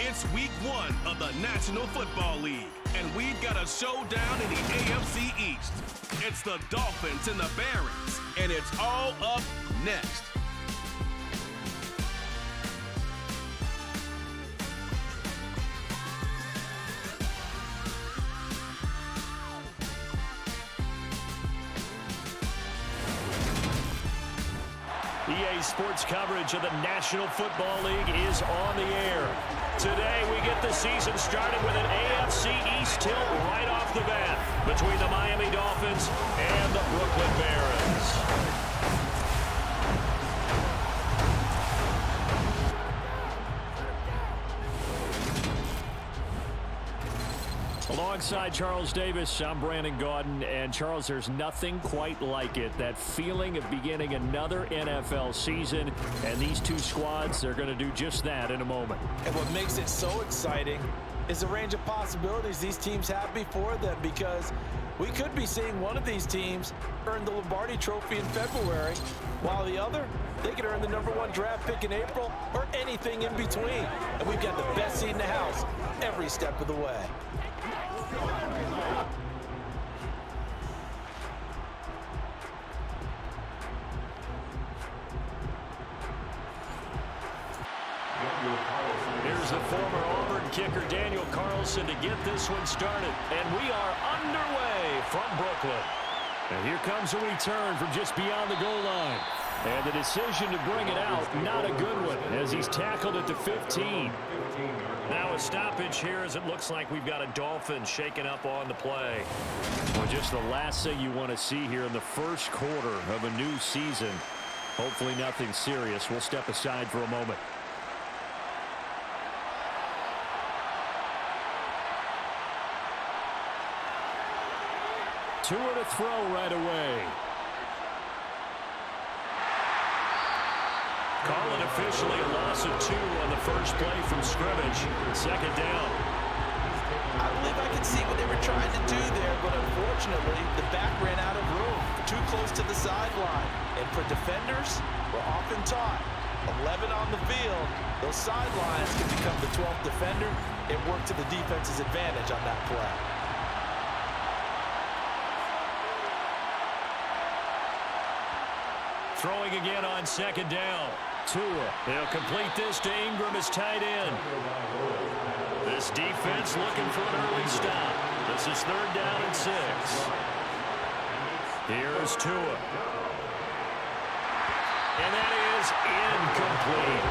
It's week 1 of the National Football League, and we've got a showdown in the AFC East. It's the Dolphins and the Barons, and it's all up next. EA Sports coverage of the National Football League is on the air. Today, we get the season started with an AFC East tilt right off the bat between the Miami Dolphins and the Brooklyn Barons. Alongside Charles Davis, I'm Brandon Gaudin, and Charles, there's nothing quite like it. That feeling of beginning another NFL season, and these two squads, they're going to do just that in a moment. And what makes it so exciting is the range of possibilities these teams have before them, because we could be seeing one of these teams earn the Lombardi Trophy in February, while the other, they could earn the #1 draft pick in April or anything in between. And we've got the best seat in the house every step of the way. Here's the former Auburn kicker Daniel Carlson to get this one started. And we are underway from Brooklyn. And here comes a return from just beyond the goal line. And the decision to bring it out, not a good one, as he's tackled at the 15. Now a stoppage here as it looks like we've got a Dolphin shaking up on the play. Well, just the last thing you want to see here in the first quarter of a new season. Hopefully nothing serious. We'll step aside for a moment. Two to throw right away. Call it officially a loss of 2 on the first play from scrimmage. Second down. I believe I can see what they were trying to do there, but unfortunately, the back ran out of room, too close to the sideline. And for defenders, we're often taught, 11 on the field, those sidelines can become the 12th defender and work to the defense's advantage on that play. Throwing again on second down. Tua. They'll complete this to Ingram as tight end. This defense looking for an early stop. This is 3rd down and 6. Here's Tua. And that is incomplete.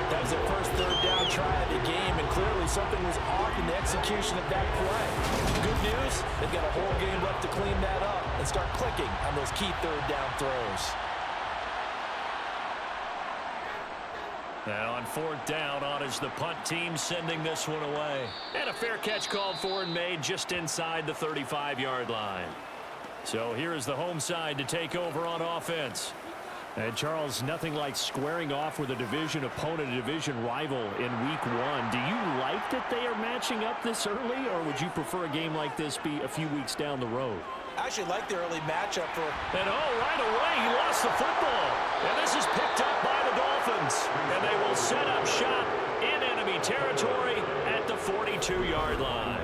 That was their first 3rd down try of the game, and clearly something was off in the execution of that play. Good news, they've got a whole game left to clean that up and start clicking on those key 3rd down throws. And on 4th down, on is the punt team sending this one away. And a fair catch called for and made just inside the 35-yard line. So here is the home side to take over on offense. And Charles, nothing like squaring off with a division opponent, a division rival in week 1. Do you like that they are matching up this early, or would you prefer a game like this be a few weeks down the road? I actually like the early matchup for... And right away, he lost the football. And this is picked up by the Dolphins. And they will set up shop in enemy territory at the 42-yard line.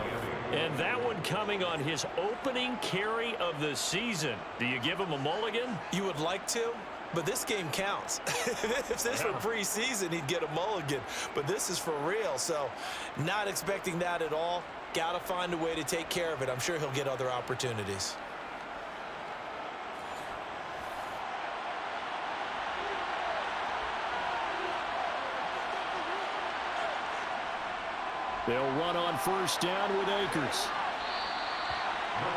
And that one coming on his opening carry of the season. Do you give him a mulligan? You would like to, but this game counts. If this were preseason, he'd get a mulligan. But this is for real, so not expecting that at all. Got to find a way to take care of it. I'm sure he'll get other opportunities. They'll run on 1st down with Akers.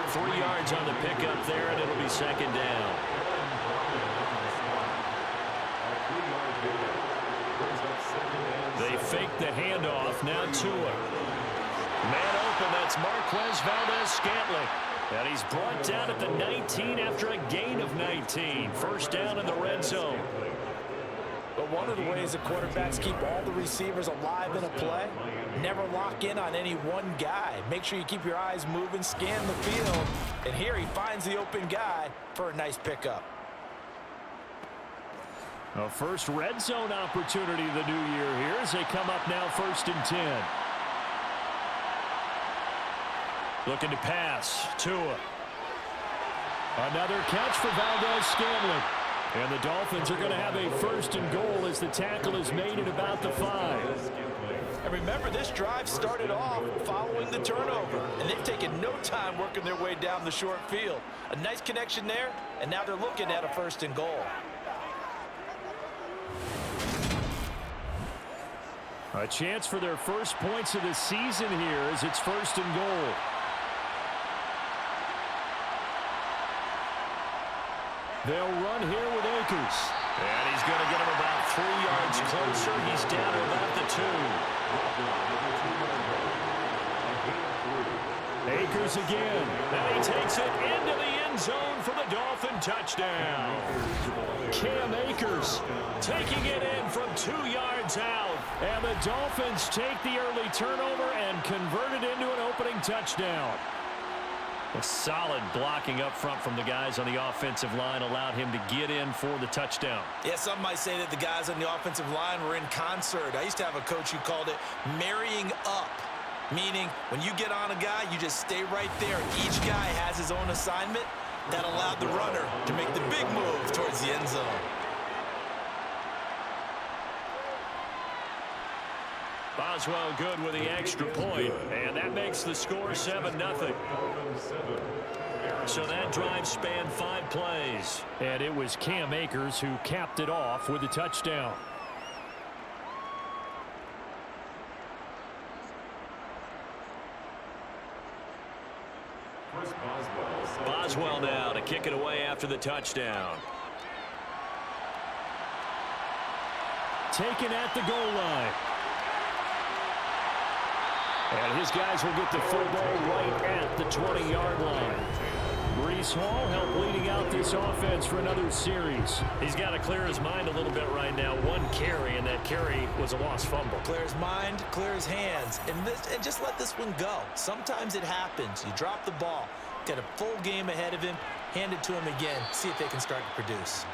3 yards on the pickup there, and it'll be 2nd down. They fake the handoff. Now Tua. Man open, that's Marquez Valdez-Scantling. And he's brought down at the 19 after a gain of 19. 1st down in the red zone. But one of the ways that quarterbacks keep all the receivers alive in a play, never lock in on any one guy. Make sure you keep your eyes moving, scan the field, and here he finds the open guy for a nice pickup. A first red zone opportunity the new year here as they come up now 1st and 10. Looking to pass. Tua. Another catch for Valdez-Scantling. And the Dolphins are going to have a 1st and goal as the tackle is made at about the 5. And remember, this drive started off following the turnover, and they've taken no time working their way down the short field. A nice connection there, and now they're looking at a 1st and goal. A chance for their first points of the season here as it's 1st and goal. They'll run here with Akers. And he's going to get him about 3 yards closer. He's down to about the 2. Akers again. And he takes it into the end zone for the Dolphin touchdown. Cam Akers Taking it in from 2 yards out. And the Dolphins take the early turnover and convert it into an opening touchdown. A solid blocking up front from the guys on the offensive line allowed him to get in for the touchdown. Yeah, some might say that the guys on the offensive line were in concert. I used to have a coach who called it marrying up, meaning when you get on a guy, you just stay right there. Each guy has his own assignment. That allowed the runner to make the big move towards the end zone. Boswell good with the extra point, and that makes the score 7-0. So that drive spanned 5 plays. And it was Cam Akers who capped it off with a touchdown. Boswell now to kick it away after the touchdown. Taken at the goal line. And his guys will get the football right at the 20-yard line. Breece Hall helped leading out this offense for another series. He's got to clear his mind a little bit right now. 1 carry, and that carry was a lost fumble. Clear his mind, clear his hands, and just let this one go. Sometimes it happens. You drop the ball. Got a full game ahead of him. Hand it to him again. See if they can start to produce.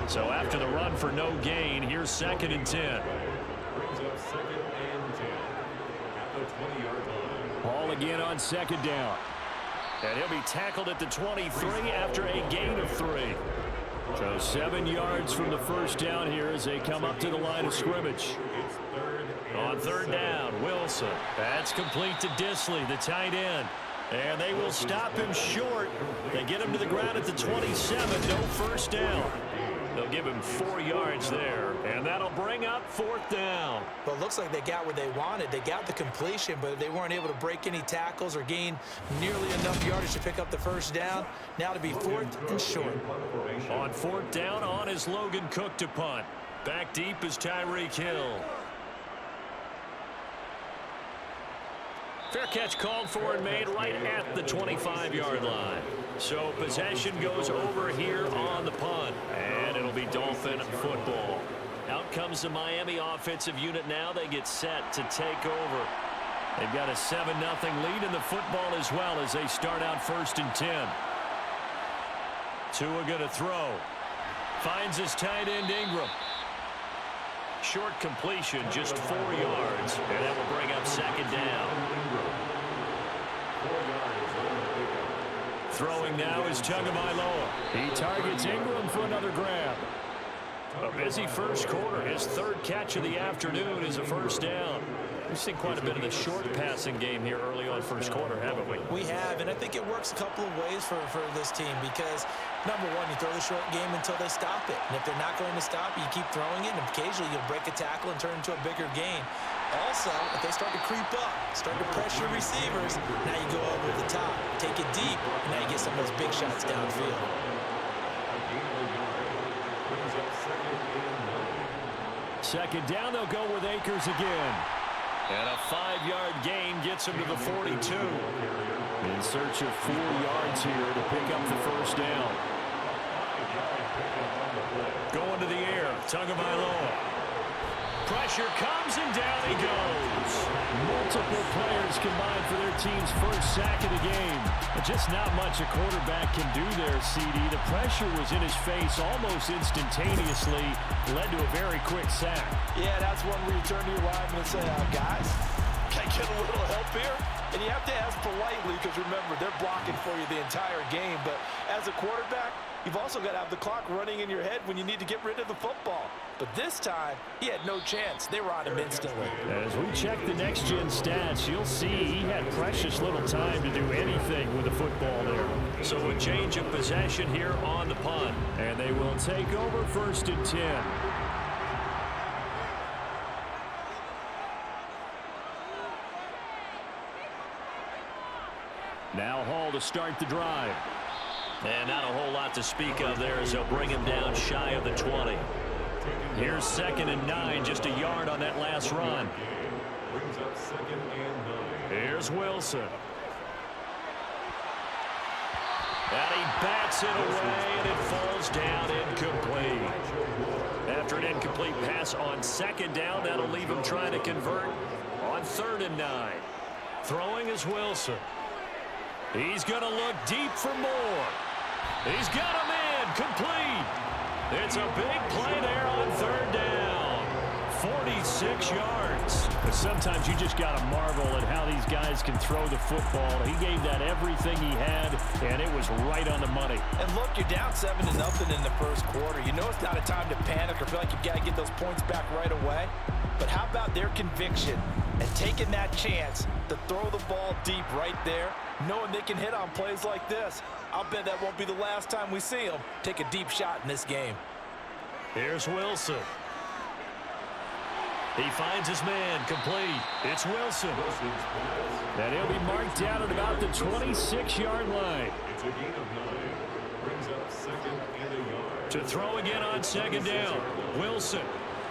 So after the run for no gain, here's 2nd and 10. Hall again on 2nd down. And he'll be tackled at the 23 after a gain of 3. So 7 yards from the first down here as they come up to the line of scrimmage. On 3rd down, Wilson. That's complete to Disley, the tight end. And they will stop him short. They get him to the ground at the 27. No first down. They'll give him 4 yards there. And that'll bring up 4th down. Well, it looks like they got what they wanted. They got the completion, but they weren't able to break any tackles or gain nearly enough yardage to pick up the first down. Now to be 4th and short. On 4th down, on is Logan Cook to punt. Back deep is Tyreek Hill. Fair catch called for and made right at the 25-yard line. So possession goes over here on the punt. And it'll be Dolphin football. Out comes the Miami offensive unit now. They get set to take over. They've got a 7-0 lead in the football as well as they start out 1st and 10. Tua going to throw. Finds his tight end Ingram. Short completion, just 4 yards, and that will bring up 2nd down. Throwing now is Tagovailoa. He targets Ingram for another grab. A busy first quarter. His 3rd catch of the afternoon is a first down. We've seen quite a bit of the short passing game here early on first quarter, haven't we? We have, and I think it works a couple of ways for this team because, number one, you throw the short game until they stop it. And if they're not going to stop it, you keep throwing it, and occasionally you'll break a tackle and turn into a bigger gain. Also, if they start to creep up, start to pressure receivers, now you go over the top, take it deep, and now you get some of those big shots downfield. Second down, they'll go with Akers again. And a 5-yard gain gets him to the 42. In search of 4 yards here to pick up the first down. Going to the air, Tagovailoa. Pressure comes, and down he goes. Multiple players combined for their team's first sack of the game. Just not much a quarterback can do there, CD. The pressure was in his face almost instantaneously, led to a very quick sack. Yeah, that's one where you turn to your lineman and say, guys, can I get a little help here? And you have to ask politely because, remember, they're blocking for you the entire game. But as a quarterback, you've also got to have the clock running in your head when you need to get rid of the football. But this time, he had no chance. They were on him instantly. As we check the next-gen stats, you'll see he had precious little time to do anything with the football there. So a change of possession here on the punt. And they will take over 1st and 10. Now Hall to start the drive. And not a whole lot to speak of there as they'll bring him down shy of the 20. Here's 2nd and 9, just a yard on that last run. Here's Wilson. And he bats it away, and it falls down incomplete. After an incomplete pass on 2nd down, that'll leave him trying to convert on 3rd and 9. Throwing is Wilson. He's going to look deep for more. He's got him in, complete. It's a big play there on 3rd down. 46 yards. But sometimes you just got to marvel at how these guys can throw the football. He gave that everything he had, and it was right on the money. And look, you're down 7-0 in the first quarter. You know it's not a time to panic or feel like you've got to get those points back right away. But how about their conviction and taking that chance to throw the ball deep right there, knowing they can hit on plays like this? I'll bet that won't be the last time we see them take a deep shot in this game. Here's Wilson. He finds his man, complete. It's Wilson. And he'll be marked down at about the 26-yard line. It's a gain of 9. Brings up 2nd and a yard. To throw again on 2nd down. Wilson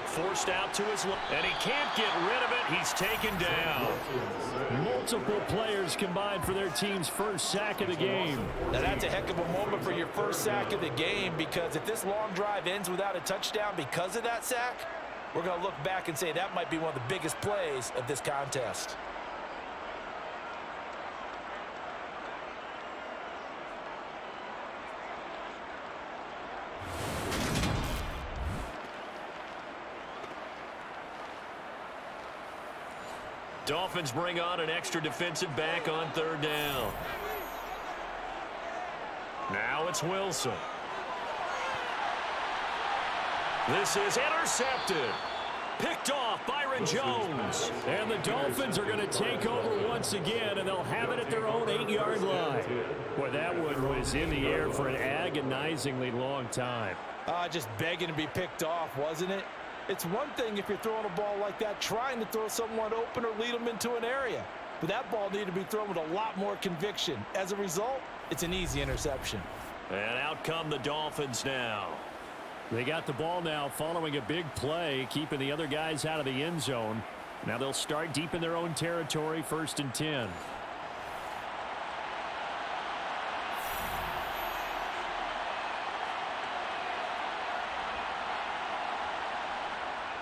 forced out to his left, and he can't get rid of it. He's taken down. Multiple players combined for their team's first sack of the game. Now that's a heck of a moment for your first sack of the game, because if this long drive ends without a touchdown because of that sack, we're going to look back and say that might be one of the biggest plays of this contest. Dolphins bring on an extra defensive back on 3rd down. Now it's Wilson. This is intercepted. Picked off Byron Jones. And the Dolphins are going to take over once again, and they'll have it at their own 8-yard line. Boy, that one was in the air for an agonizingly long time. Just begging to be picked off, wasn't it? It's one thing if you're throwing a ball like that, trying to throw someone open or lead them into an area. But that ball needed to be thrown with a lot more conviction. As a result, it's an easy interception. And out come the Dolphins now. They got the ball now following a big play, keeping the other guys out of the end zone. Now they'll start deep in their own territory, 1st and 10.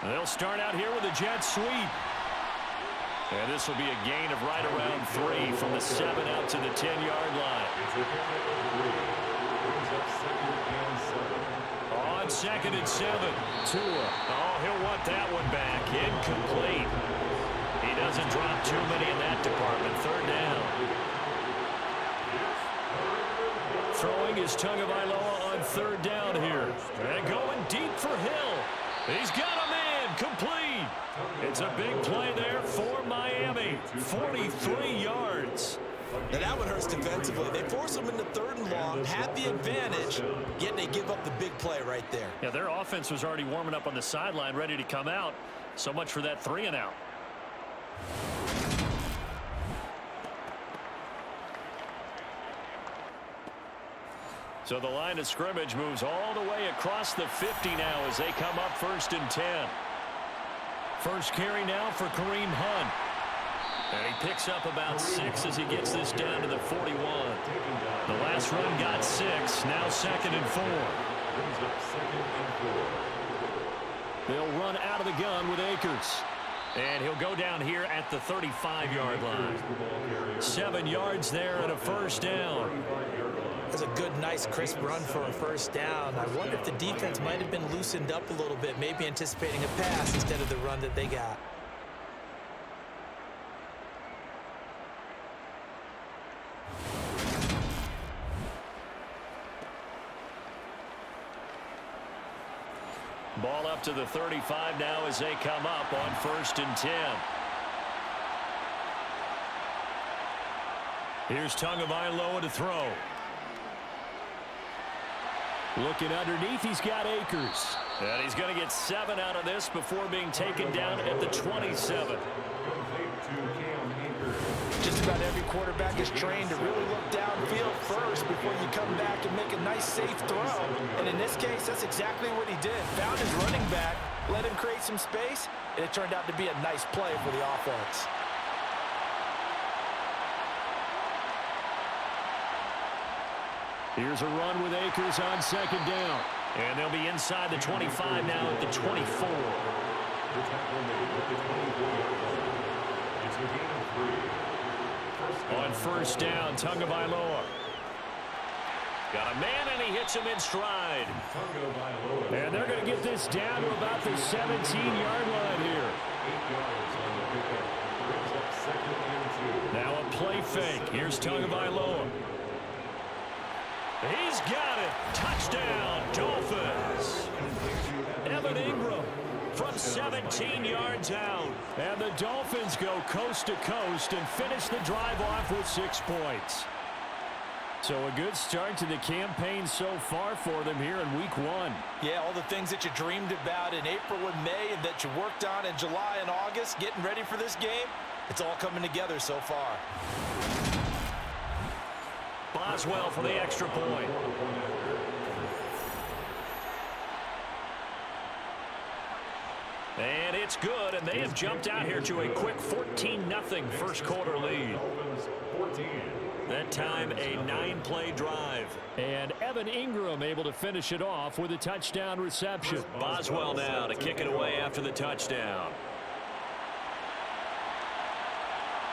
They'll start out here with a jet sweep. And this will be a gain of right around 3 from the 7 out to the 10-yard line. On 2nd and 7. Tua. Oh, he'll want that one back. Incomplete. He doesn't drop too many in that department. 3rd down. Throwing is Tagovailoa on 3rd down here. And going deep for Hill. He's got him in. Complete. It's a big play there for Miami. 43 yards. Now that one hurts defensively. They force them into 3rd and long, had the advantage, yet they give up the big play right there. Yeah, their offense was already warming up on the sideline, ready to come out. So much for that 3 and out. So the line of scrimmage moves all the way across the 50 now as they come up 1st and 10. First carry now for Kareem Hunt. And he picks up about 6 as he gets this down to the 41. The last run got 6. Now 2nd and 4. They'll run out of the gun with Akers. And he'll go down here at the 35-yard line. 7 yards there and a first down. That's a good, nice, crisp run for a first down. I wonder if the defense might have been loosened up a little bit, maybe anticipating a pass instead of the run that they got. Ball up to the 35 now as they come up on 1st and 10. Here's Tagovailoa to throw. Looking underneath, he's got Akers. And he's going to get 7 out of this before being taken down at the 27. Just about every quarterback is trained to really look downfield first before you come back and make a nice, safe throw. And in this case, that's exactly what he did. Found his running back, let him create some space, and it turned out to be a nice play for the offense. Here's a run with Akers on 2nd down. And they'll be inside the 25 now at the 24. On 1st down, Tagovailoa. Got a man, and he hits him in stride. And they're going to get this down to about the 17-yard line here. Now a play fake. Here's Tagovailoa. He's got it. Touchdown, Dolphins. Evan Ingram from 17 yards out. And the Dolphins go coast to coast and finish the drive off with 6 points. So a good start to the campaign so far for them here in week 1. Yeah, all the things that you dreamed about in April and May and that you worked on in July and August, getting ready for this game, it's all coming together so far. Boswell for the extra point. And it's good, and they have jumped out here to a quick 14-0 first quarter lead. That time, a 9-play drive. And Evan Ingram able to finish it off with a touchdown reception. Boswell now to kick it away after the touchdown.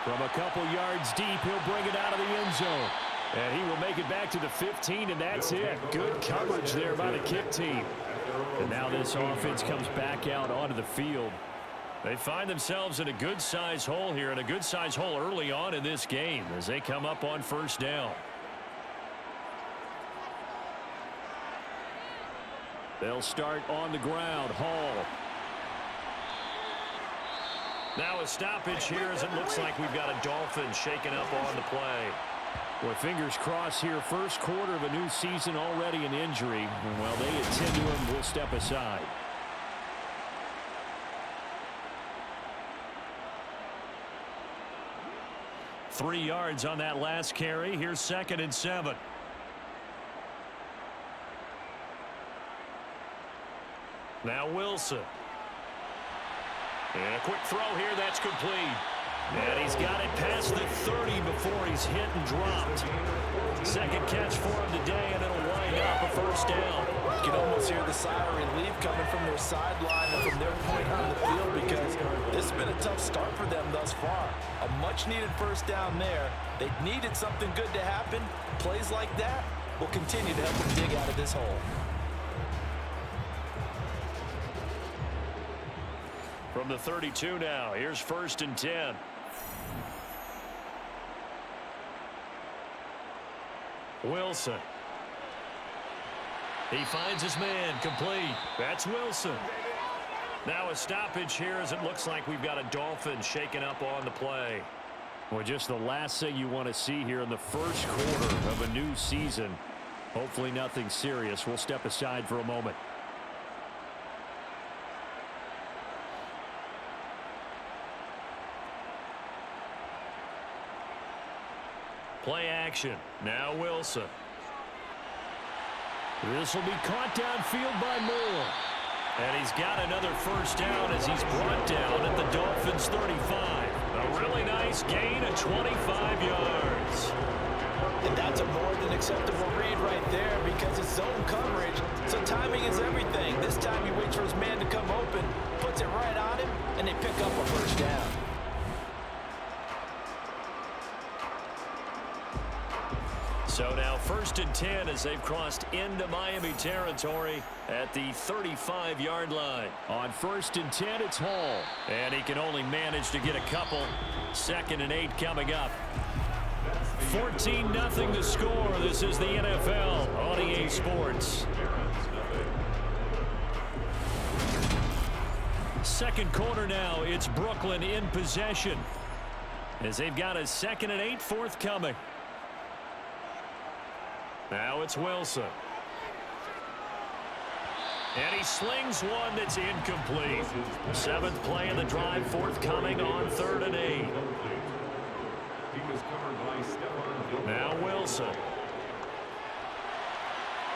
From a couple yards deep, he'll bring it out of the end zone. And he will make it back to the 15, and that's it. Good coverage there by the kick team. And now this offense comes back out onto the field. They find themselves in a good-sized hole here, and a good-sized hole early on in this game as they come up on 1st down. They'll start on the ground. Hall. Now a stoppage here as it looks like we've got a Dolphin shaken up on the play. Well, fingers crossed here. First quarter of a new season, already an injury. And while they attend to him, we'll step aside. Three yards on that last carry. Here's 2nd and 7. Now Wilson. And a quick throw here that's complete. And he's got it past the 30 before he's hit and dropped. Second catch for him today, and it'll wind up a first down. You can almost hear the sigh of relief coming from their sideline and from their point on the field because this has been a tough start for them thus far. A much-needed first down there. They needed something good to happen. Plays like that will continue to help them dig out of this hole. From the 32 now, here's 1st and 10. Wilson. He finds his man, complete. That's Wilson. Now a stoppage here as it looks like we've got a Dolphin shaken up on the play. Well, just the last thing you want to see here in the first quarter of a new season. Hopefully nothing serious. We'll step aside for a moment. Play action. Now Wilson. This will be caught downfield by Moore. And he's got another first down as he's brought down at the Dolphins' 35. A really nice gain of 25 yards. And that's a more than acceptable read right there because it's zone coverage, so timing is everything. This time he waits for his man to come open, first and 10 as they've crossed into Miami territory at the 35-yard line. On first and 10, it's Hall. And he can only manage to get a couple. 2nd and 8 coming up. 14-0 the score. This is the NFL on EA Sports. Second quarter now. It's Brooklyn in possession as they've got a 2nd and 8 forthcoming. Now it's Wilson. And he slings one that's incomplete. 7th play of the drive forthcoming on 3rd and 8. Now Wilson.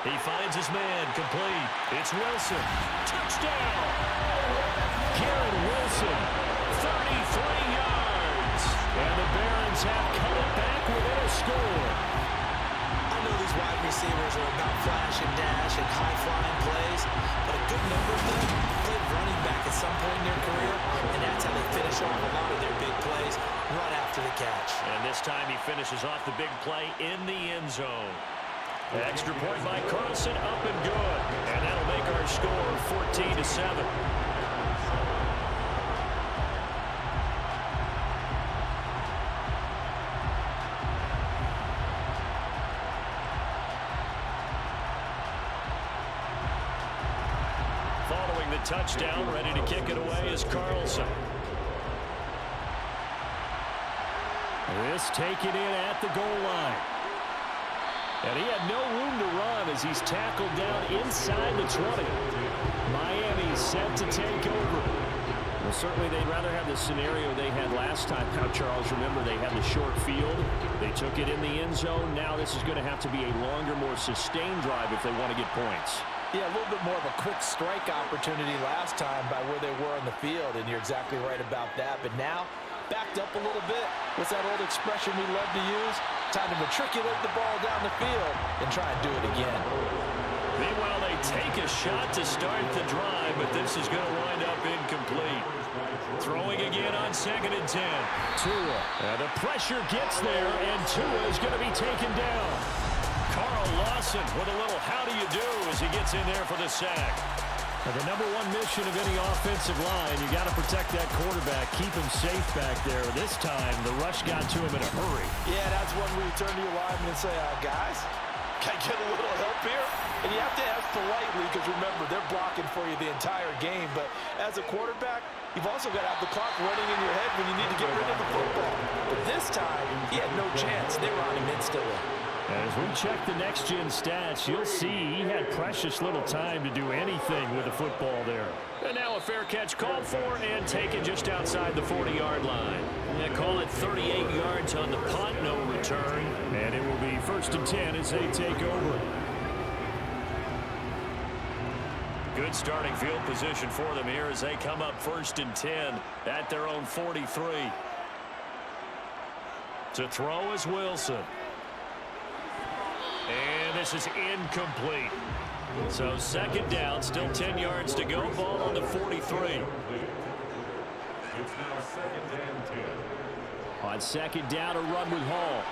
He finds his man complete. It's Wilson. Touchdown! Garrett Wilson, 33 yards. And the Barons have come it back within a score. I know these wide receivers are about flash and dash and high-flying plays, but a good number of them played running back at some point in their career, and that's how they finish off a lot of their big plays right after the catch. And this time he finishes off the big play in the end zone. Extra point by Carlson, up and good. And that'll make our score 14-7. Following the touchdown, ready to kick it away is Carlson. This taken in at the goal line. And he had no room to run as he's tackled down inside the 20. Miami set to take over. Well, certainly they'd rather have the scenario they had last time. Now, Charles, remember they had the short field. They took it in the end zone. Now this is going to have to be a longer, more sustained drive if they want to get points. Yeah, a little bit more of a quick strike opportunity last time by where they were on the field, and you're exactly right about that. But now, backed up a little bit. What's that old expression we love to use? Time to matriculate the ball down the field and try and do it again. Meanwhile, they take a shot to start the drive, but this is going to wind up incomplete. Throwing again on 2nd and 10. Tua. And the pressure gets there, and Tua is going to be taken down. Carl Lawson with a little how do you do as he gets in there for the sack. Now, the number one mission of any offensive line, you got to protect that quarterback, keep him safe back there. This time, the rush got to him in a hurry. Yeah, that's when we turn to your lineman and say, guys, can I get a little help here? And you have to ask politely because, remember, they're blocking for you the entire game. But as a quarterback, you've also got to have the clock running in your head when you need to get rid of the football. But this time, he had no chance. They were on him instantly. As we check the next-gen stats, you'll see he had precious little time to do anything with the football there. And now a fair catch called for and taken just outside the 40-yard line. They call it 38 yards on the punt, no return. And it will be 1st and 10 as they take over. Good starting field position for them here as they come up 1st and 10 at their own 43. To throw is Wilson. And this is incomplete. So 2nd down, still 10 yards to go. Ball on the 43. It's now 2nd and 10. On 2nd down, a run with Hall.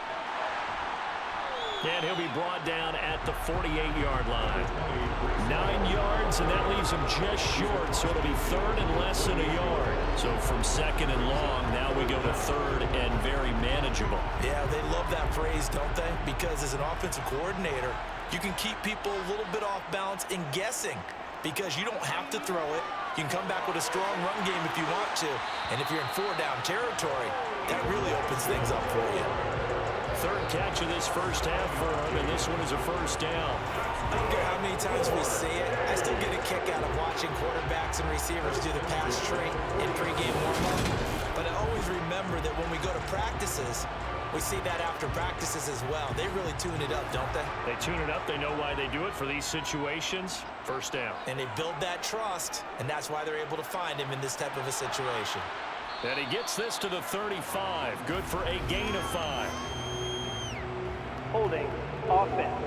And he'll be brought down at the 48-yard line. 9 yards, and that leaves him just short, so it'll be 3rd and less than a yard. So from 2nd and long, now we go to 3rd and very manageable. Yeah, they love that phrase, don't they? Because as an offensive coordinator, you can keep people a little bit off balance and guessing because you don't have to throw it. You can come back with a strong run game if you want to. And if you're in 4-down territory, that really opens things up for you. 3rd catch of this first half for him, and this one is a 1st down. I don't care how many times we see it. I still get a kick out of watching quarterbacks and receivers do the pass tree in pregame warm-up. But I always remember that when we go to practices, we see that after practices as well. They really tune it up, don't they? They tune it up. They know why they do it for these situations. 1st down. And they build that trust, and that's why they're able to find him in this type of a situation. And he gets this to the 35. Good for a gain of 5. Holding offense.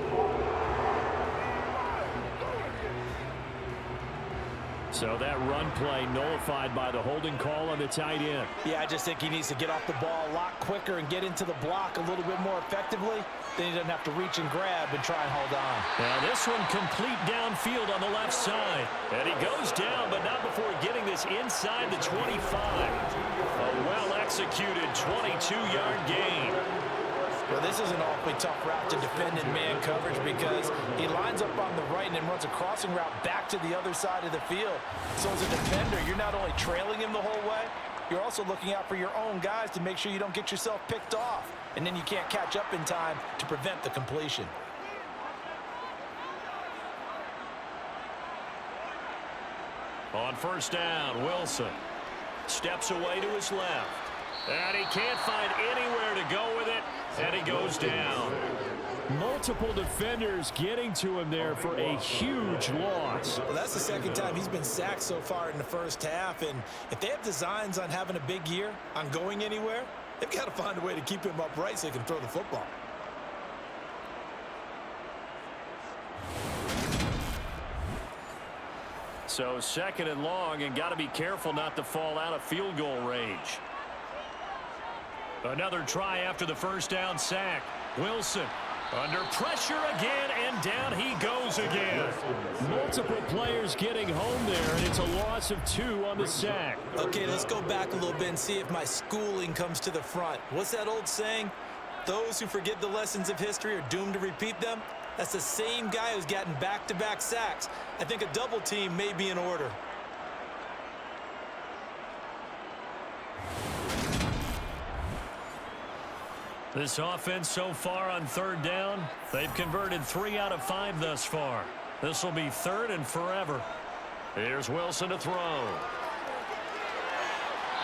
So that run play nullified by the holding call on the tight end. Yeah, I just think he needs to get off the ball a lot quicker and get into the block a little bit more effectively. Then he doesn't have to reach and grab and try and hold on. Now this one complete downfield on the left side. And he goes down, but not before getting this inside the 25. A well-executed 22-yard gain. Well, this is an awfully tough route to defend in man coverage because he lines up on the right and then runs a crossing route back to the other side of the field. So as a defender, you're not only trailing him the whole way, you're also looking out for your own guys to make sure you don't get yourself picked off. And then you can't catch up in time to prevent the completion. On first down, Wilson steps away to his left. And he can't find anywhere to go with it, and he goes down. Multiple defenders getting to him there for a huge loss. Well, that's the second time he's been sacked so far in the first half, and if they have designs on having a big year, on going anywhere, they've got to find a way to keep him upright so he can throw the football. So second and long, and got to be careful not to fall out of field goal range. Another try after the first down sack. Wilson under pressure again, and down he goes again. Multiple players getting home there, and it's a loss of 2 on the sack. Okay, let's go back a little bit and see if my schooling comes to the front. What's that old saying? Those who forget the lessons of history are doomed to repeat them. That's the same guy who's gotten back-to-back sacks. I think a double team may be in order. This offense so far on third down, they've converted 3 out of 5 thus far. This will be third and forever. Here's Wilson to throw.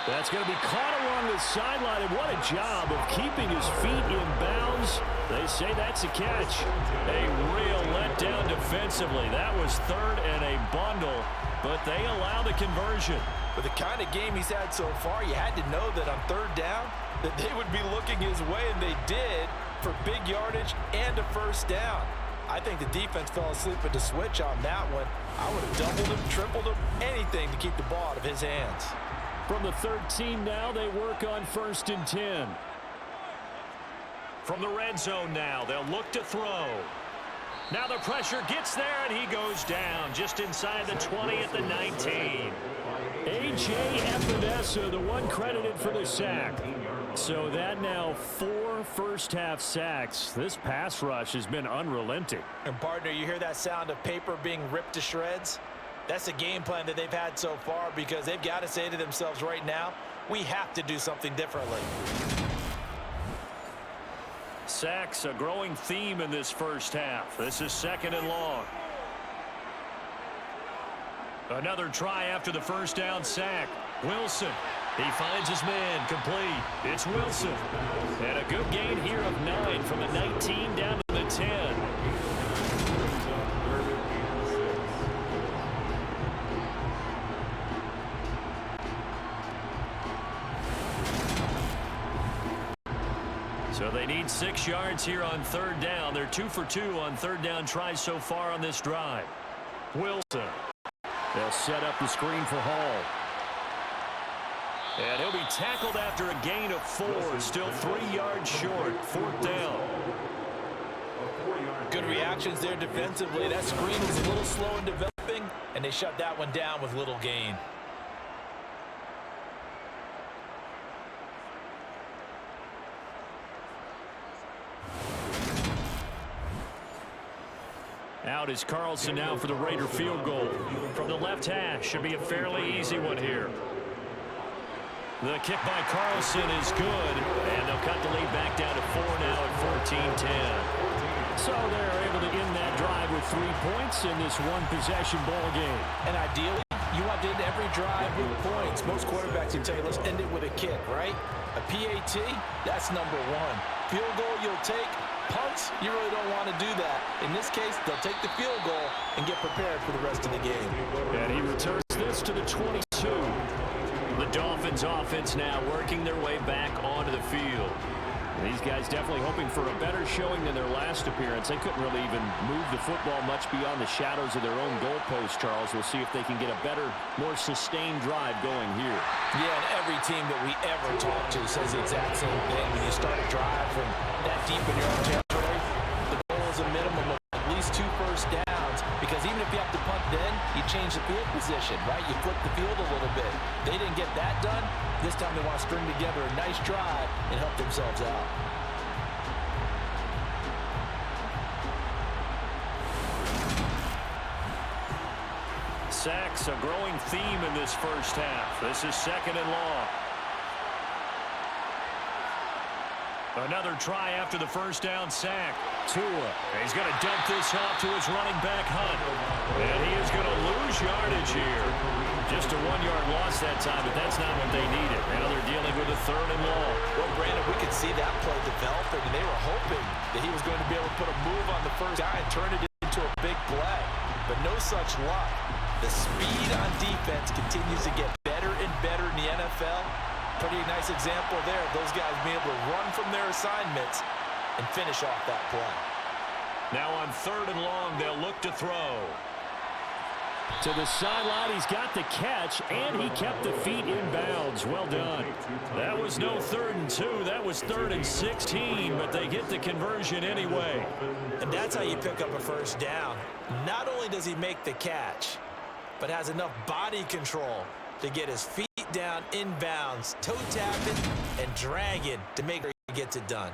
That's going to be caught along the sideline, and what a job of keeping his feet in bounds. They say that's a catch. A real letdown defensively. That was third and a bundle, but they allow the conversion. With the kind of game he's had so far, you had to know that on third down that they would be looking his way, and they did, for big yardage and a first down. I think the defense fell asleep at the switch on that one. I would have doubled him, tripled him, anything to keep the ball out of his hands. From the 13 now, they work on first and 10. From the red zone now, they'll look to throw. Now the pressure gets there, and he goes down just inside the 20 at the 19. A.J. Epinesa, the one credited for the sack. So that now 4 first-half sacks. This pass rush has been unrelenting. And, partner, you hear that sound of paper being ripped to shreds? That's the game plan that they've had so far because they've got to say to themselves right now, we have to do something differently. Sacks, a growing theme in this first half. This is second and long. Another try after the first down sack. Wilson. He finds his man complete. It's Wilson. And a good gain here of 9 from the 19 down to the 10. So they need 6 yards here on third down. They're 2 for 2 on third down tries so far on this drive. Wilson. They'll set up the screen for Hall. And he'll be tackled after a gain of 4. Still 3 yards short. 4th down. Good reactions there defensively. That screen was a little slow in developing, and they shut that one down with little gain. Out is Carlson now for the Raider field goal. From the left hash, should be a fairly easy one here. The kick by Carlson is good, and they'll cut the lead back down to 4 now at 14-10. So they're able to end that drive with 3 points in this one-possession ball game. And ideally, you want to end every drive with points. Most quarterbacks would tell you, let's end it with a kick, right? A PAT, that's number 1. Field goal you'll take. Punts, you really don't want to do that. In this case, they'll take the field goal and get prepared for the rest of the game. And he returns this to the 22. The Dolphins offense now working their way back onto the field. These guys definitely hoping for a better showing than their last appearance. They couldn't really even move the football much beyond the shadows of their own goalpost, Charles. We'll see if they can get a better, more sustained drive going here. Yeah, and every team that we ever talk to says the exact same thing. When you start a drive from that deep in your own territory, the goal is a minimum of at least 2 first downs, because even if you have to punt then, you change the field position, right? You flip the field a little bit. They didn't get that done. This time they want to string together a nice drive and help themselves out. Sacks, a growing theme in this first half. This is 2nd and long. Another try after the first down sack. Tua. He's going to dump this off to his running back, Hunt. And he is going to lose yardage here. Just a 1-yard loss that time, but that's not what they needed. Now they're dealing with a 3rd and long. Well, Brandon, we could see that play developing, and they were hoping that he was going to be able to put a move on the first guy and turn it into a big play. But no such luck. The speed on defense continues to get better and better in the NFL. Pretty nice example there of those guys being able to run from their assignments and finish off that play. Now on 3rd and long, they'll look to throw. To the sideline, he's got the catch, and he kept the feet in bounds. Well done. That was no 3rd and 2. That was 3rd and 16, but they get the conversion anyway. And that's how you pick up a first down. Not only does he make the catch, but has enough body control to get his feet down inbounds, toe tapping and dragging to make sure he gets it done.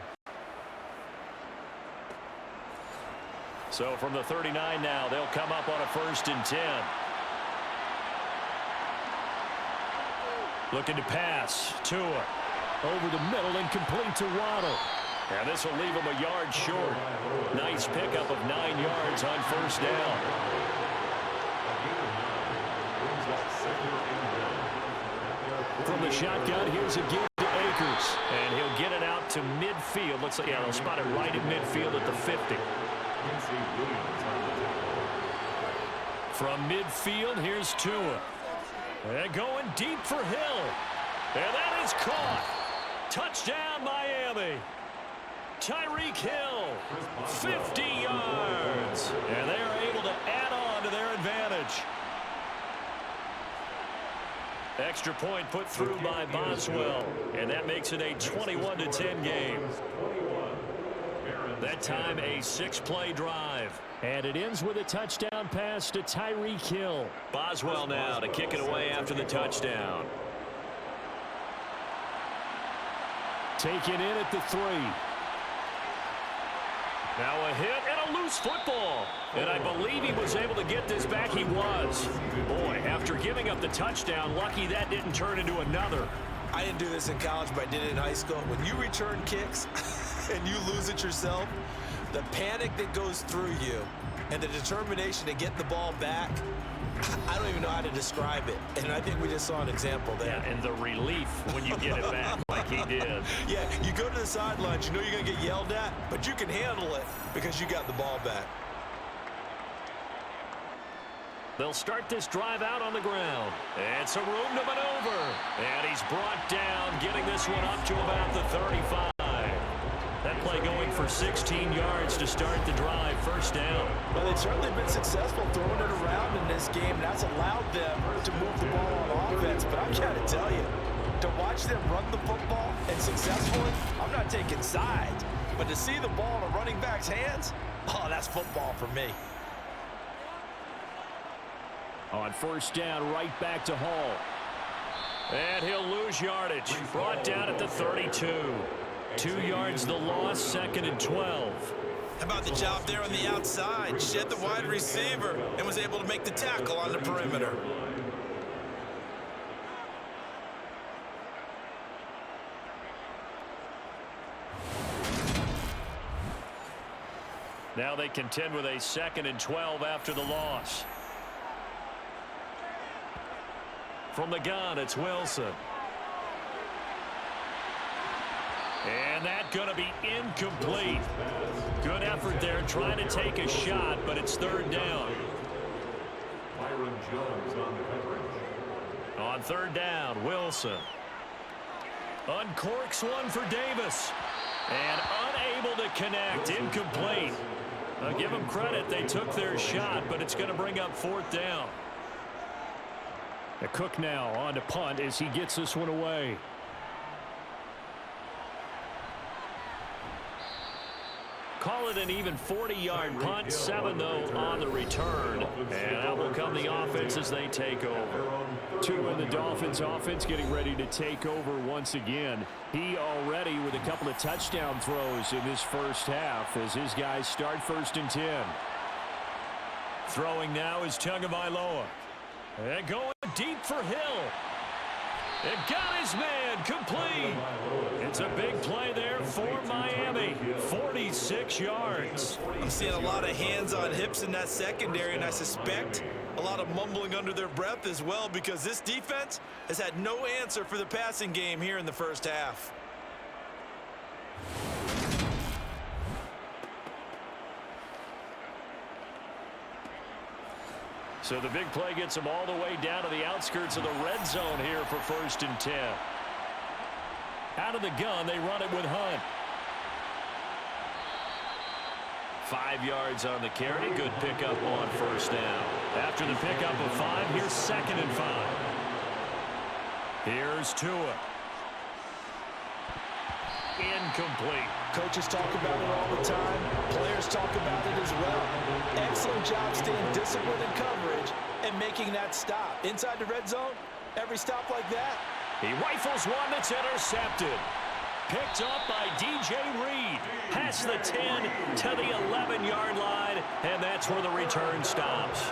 So from the 39 now, they'll come up on a 1st and 10. Looking to pass. Tua. Over the middle and complete to Waddle. And this will leave him a yard short. Nice pickup of 9 yards on 1st down. From the shotgun, here's a give to Akers. And he'll get it out to midfield. Looks like, yeah, they'll spot it right in midfield at the 50. From midfield, here's Tua. And going deep for Hill. And that is caught. Touchdown, Miami. Tyreek Hill, 50 yards. And they are able to add on to their advantage. Extra point put through by Boswell. And that makes it a 21-10 game. That time a 6-play drive. And it ends with a touchdown pass to Tyreek Hill. Boswell now to kick it away after the touchdown. Taken in at the 3. Now a hit and a loose football. And I believe he was able to get this back. He was. Boy, after giving up the touchdown, lucky that didn't turn into another. I didn't do this in college, but I did it in high school. When you return kicks and you lose it yourself, the panic that goes through you and the determination to get the ball back, I don't even know how to describe it. And I think we just saw an example there. Yeah, and the relief when you get it back like he did. Yeah, you go to the sidelines, you know you're going to get yelled at, but you can handle it because you got the ball back. They'll start this drive out on the ground. It's a room to maneuver. And he's brought down, getting this one up to about the 35. That play going for 16 yards to start the drive. 1st down. Well, they've certainly been successful throwing it around in this game. That's allowed them to move the ball on offense. But I've got to tell you, to watch them run the football and successfully, I'm not taking sides. But to see the ball in a running back's hands, oh, that's football for me. On 1st down, right back to Hall. And he'll lose yardage. Brought down at the 32. 2 yards the loss, 2nd and 12. How about the job there on the outside? Shed the wide receiver and was able to make the tackle on the perimeter. Now they contend with a 2nd and 12 after the loss. From the gun, it's Wilson. And that's going to be incomplete. Good effort there trying to take a shot, but it's 3rd down. Byron Jones on the coverage. On 3rd down, Wilson. Uncorks one for Davis. And unable to connect. Incomplete. I'll give them credit. They took their shot, but it's going to bring up 4th down. Cook now on to punt as he gets this one away. Call it an even 40-yard punt. 7, though, on the return. And out will come the offense as they take over. 2 in the Dolphins offense getting ready to take over once again. He already with a couple of touchdown throws in this first half as his guys start 1st and 10. Throwing now is Tagovailoa. And going deep for Hill. It got his man complete. It's a big play there for Miami. 46 yards. I'm seeing a lot of hands on hips in that secondary, and I suspect a lot of mumbling under their breath as well, because this defense has had no answer for the passing game here in the first half. So the big play gets them all the way down to the outskirts of the red zone here for 1st and 10. Out of the gun, they run it with Hunt. 5 yards on the carry. Good pickup on 1st down. After the pickup of 5, here's 2nd and 5. Here's Tua. Incomplete. Coaches talk about it all the time. Players talk about it as well. Excellent job staying disciplined in coverage and making that stop. Inside the red zone, every stop like that. He rifles one that's intercepted. Picked up by DJ Reed. Past the 10 to the 11-yard line, and that's where the return stops.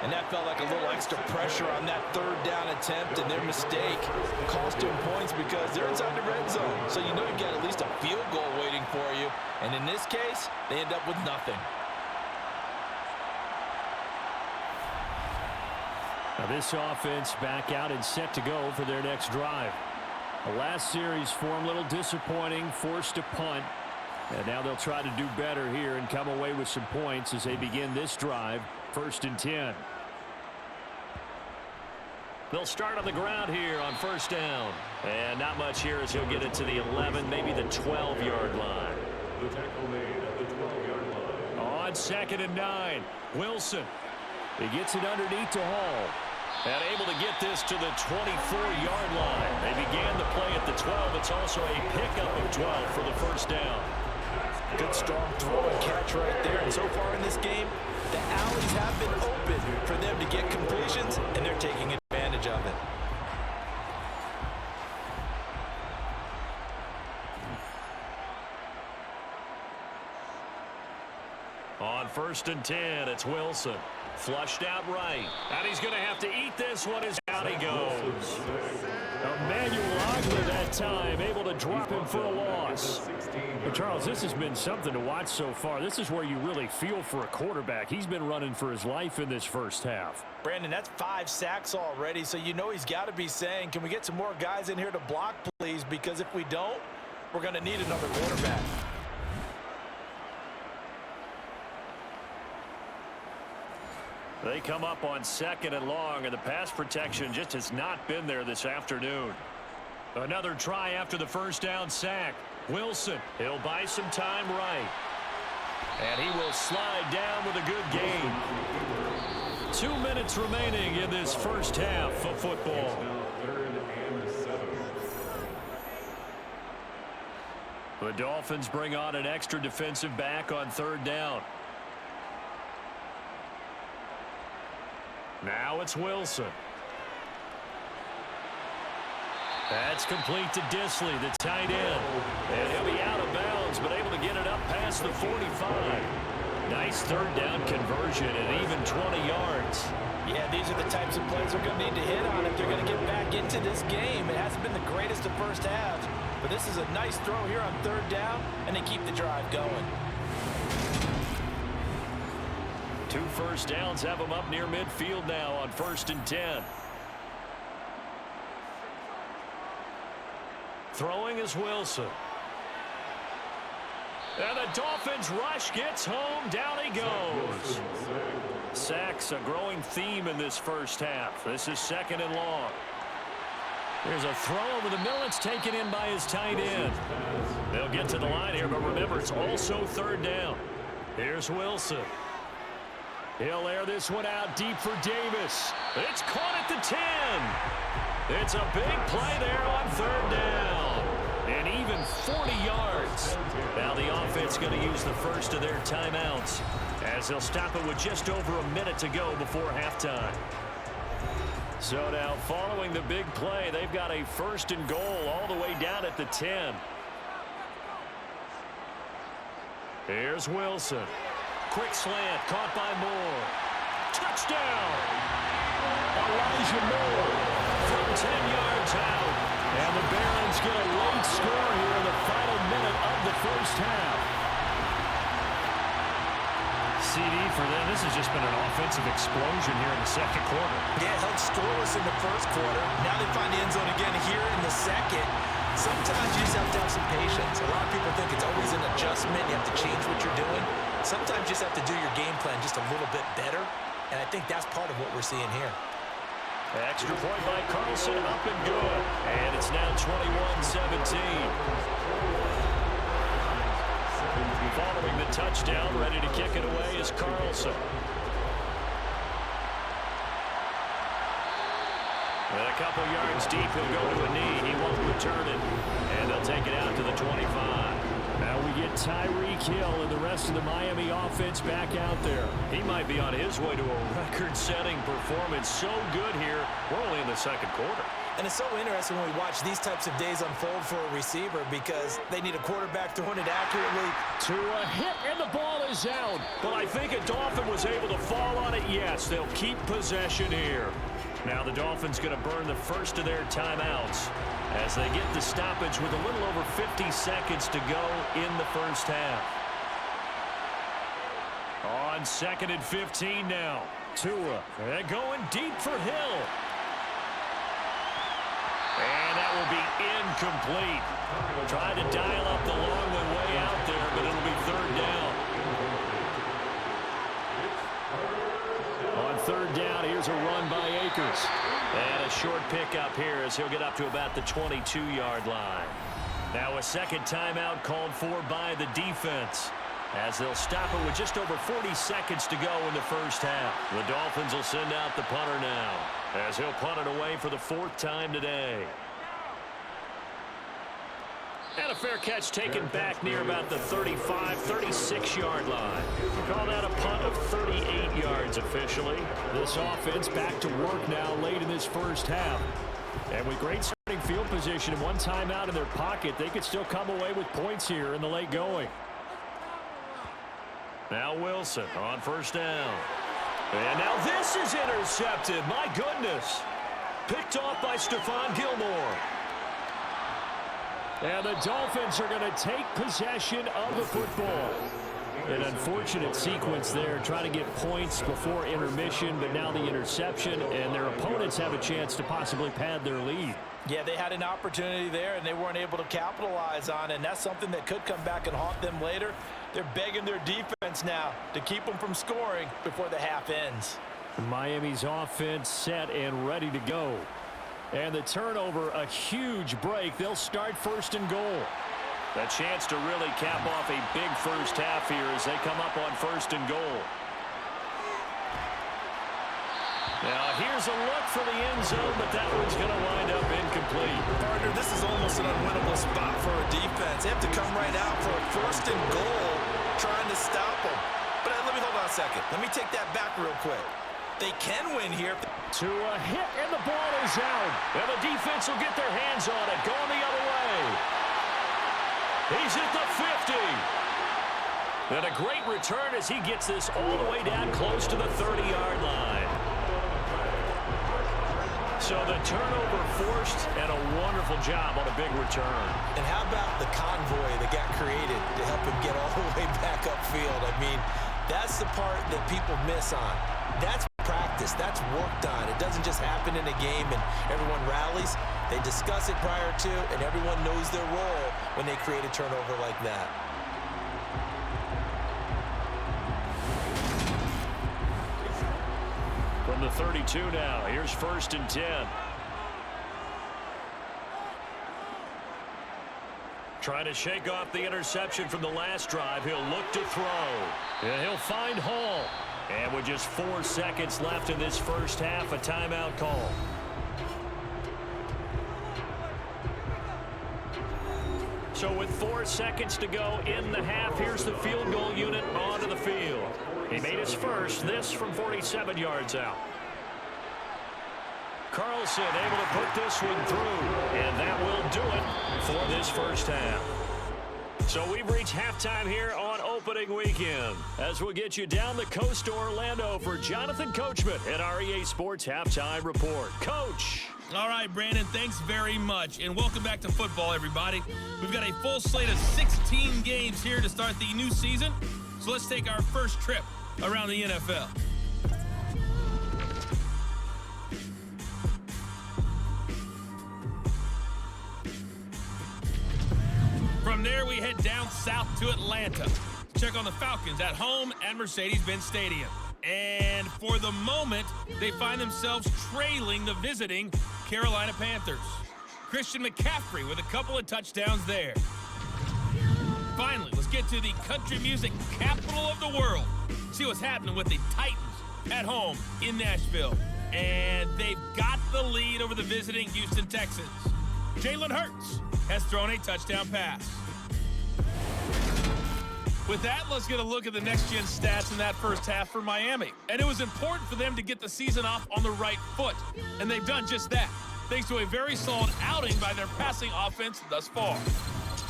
And that felt like a little extra pressure on that 3rd down attempt, and their mistake cost them points because they're inside the red zone. So you know you've got at least a field goal waiting for you. And in this case, they end up with nothing. Now this offense back out and set to go for their next drive. The last series for them a little disappointing, forced to punt. And now they'll try to do better here and come away with some points as they begin this drive. 1st and 10. They'll start on the ground here on 1st down. And not much here as he'll get it to the 11, maybe the 12-yard line. The tackle made at the 12-yard line. On 2nd and 9, Wilson. He gets it underneath to Hall. And able to get this to the 24-yard line. They began the play at the 12. It's also a pickup of 12 for the 1st down. Good strong throw and catch right there. And so far in this game, the alleys have been open for them to get completions, and they're taking advantage of it. On 1st and 10, it's Wilson. Flushed out right. And he's going to have to eat this one as out he goes. Emmanuel Ogler that time, able to drop him for a loss. Well, Charles, this has been something to watch so far. This is where you really feel for a quarterback. He's been running for his life in this first half. Brandon, that's 5 sacks already, so you know he's got to be saying, can we get some more guys in here to block, please? Because if we don't, we're going to need another quarterback. They come up on 2nd and long, and the pass protection just has not been there this afternoon. Another try after the 1st down sack. Wilson, he'll buy some time right. And he will slide down with a good gain. 2 minutes remaining in this first half of football. Now 3rd and 7. The Dolphins bring on an extra defensive back on 3rd down. Now it's Wilson. That's complete to Disley, the tight end. And he'll be out of bounds, but able to get it up past the 45. Nice 3rd down conversion and even 20 yards. Yeah, these are the types of plays they're going to need to hit on if they're going to get back into this game. It hasn't been the greatest of first halves, but this is a nice throw here on 3rd down, and they keep the drive going. 2 first downs have them up near midfield now on 1st and 10. Throwing is Wilson. And the Dolphins rush gets home. Down he goes. Sacks a growing theme in this first half. This is 2nd and long. There's a throw over the middle. It's taken in by his tight end. They'll get to the line here, but remember, it's also third down. Here's Wilson. He'll air this one out deep for Davis. It's caught at the 10. It's a big play there on third down. And even 40 yards. Now the offense going to use the first of their timeouts as they'll stop it with just over a minute to go before halftime. So now following the big play, they've got a first and goal all the way down at the 10. Here's Wilson. Quick slant caught by Moore. Touchdown! Elijah Moore from 10 yards out. And the Barons get a late score here in the final minute of the first half. CD for them, this has just been an offensive explosion here in the second quarter. Yeah, held scoreless in the first quarter. Now they find the end zone again here in the second. Sometimes you just have to have some patience. A lot of people think it's always an adjustment. You have to change what you're doing. Sometimes you just have to do your game plan just a little bit better. And I think that's part of what we're seeing here. Extra point by Carlson, up and good. And it's now 21-17. Following the touchdown, ready to kick it away is Carlson. And a couple yards deep, he'll go to a knee. He won't return it. And they'll take it out to the 25. Now we get Tyreek Hill and the rest of the Miami offense back out there. He might be on his way to a record-setting performance. So good here. We're only in the second quarter. And it's so interesting when we watch these types of days unfold for a receiver because they need a quarterback throwing it accurately. To a hit, and the ball is out. But I think a Dolphin was able to fall on it. Yes, they'll keep possession here. Now the Dolphins going to burn the first of their timeouts as they get the stoppage with a little over 50 seconds to go in the first half. On 2nd and 15 now. Tua, and going deep for Hill. And that will be incomplete. Trying to dial up the long one way out there, but it'll be third down. On third down, here's a run by Akers. And a short pickup here as he'll get up to about the 22-yard line. Now a second timeout called for by the defense as they'll stop it with just over 40 seconds to go in the first half. The Dolphins will send out the punter now as he'll punt it away for the fourth time today. And a fair catch taken back near about the 35, 36-yard line. We call that a punt of 38 yards officially. This offense back to work now late in this first half. And with great starting field position and one timeout in their pocket, they could still come away with points here in the late going. Now Wilson on first down. And now this is intercepted. My goodness. Picked off by Stephon Gilmore. And the Dolphins are going to take possession of the football. An unfortunate sequence there, trying to get points before intermission, but now the interception, and their opponents have a chance to possibly pad their lead. Yeah, they had an opportunity there, and they weren't able to capitalize on it, and that's something that could come back and haunt them later. They're begging their defense now to keep them from scoring before the half ends. Miami's offense set and ready to go. And the turnover, a huge break. They'll start first and goal. A chance to really cap off a big first half here as they come up on first and goal. Now here's a look for the end zone, but that one's going to wind up incomplete. Partner, this is almost an unwinnable spot for a defense. They have to come right out for a first and goal trying to stop them. But let me hold on a second. Let me take that back real quick. They can win here. To a hit, and the ball is out. And the defense will get their hands on it, going the other way. He's at the 50. And a great return as he gets this all the way down close to the 30-yard line. So the turnover forced, and a wonderful job on a big return. And how about the convoy that got created to help him get all the way back upfield? I mean, that's the part that people miss on. That's practice. That's work done. It doesn't just happen in a game and everyone rallies. They discuss it prior to, and everyone knows their role when they create a turnover like that. From the 32 now, here's 1st and 10. Trying to shake off the interception from the last drive. He'll look to throw. And he'll find Hall. And with just 4 seconds left in this first half, a timeout call. So with 4 seconds to go in the half, here's the field goal unit onto the field. He made his first, this from 47 yards out. Carlson able to put this one through, and that will do it for this first half. So we've reached halftime here on opening weekend, as we'll get you down the coast to Orlando for Jonathan Coachman at our EA Sports Halftime Report. Coach. All right, Brandon, thanks very much, and welcome back to football, everybody. We've got a full slate of 16 games here to start the new season, so let's take our first trip around the NFL. From there, we head down south to Atlanta. Check on the Falcons at home at Mercedes-Benz Stadium. And for the moment, they find themselves trailing the visiting Carolina Panthers. Christian McCaffrey with a couple of touchdowns there. Finally, let's get to the country music capital of the world. See what's happening with the Titans at home in Nashville. And they've got the lead over the visiting Houston Texans. Jalen Hurts has thrown a touchdown pass. With that, let's get a look at the next-gen stats in that first half for Miami. And it was important for them to get the season off on the right foot. And they've done just that, thanks to a very solid outing by their passing offense thus far.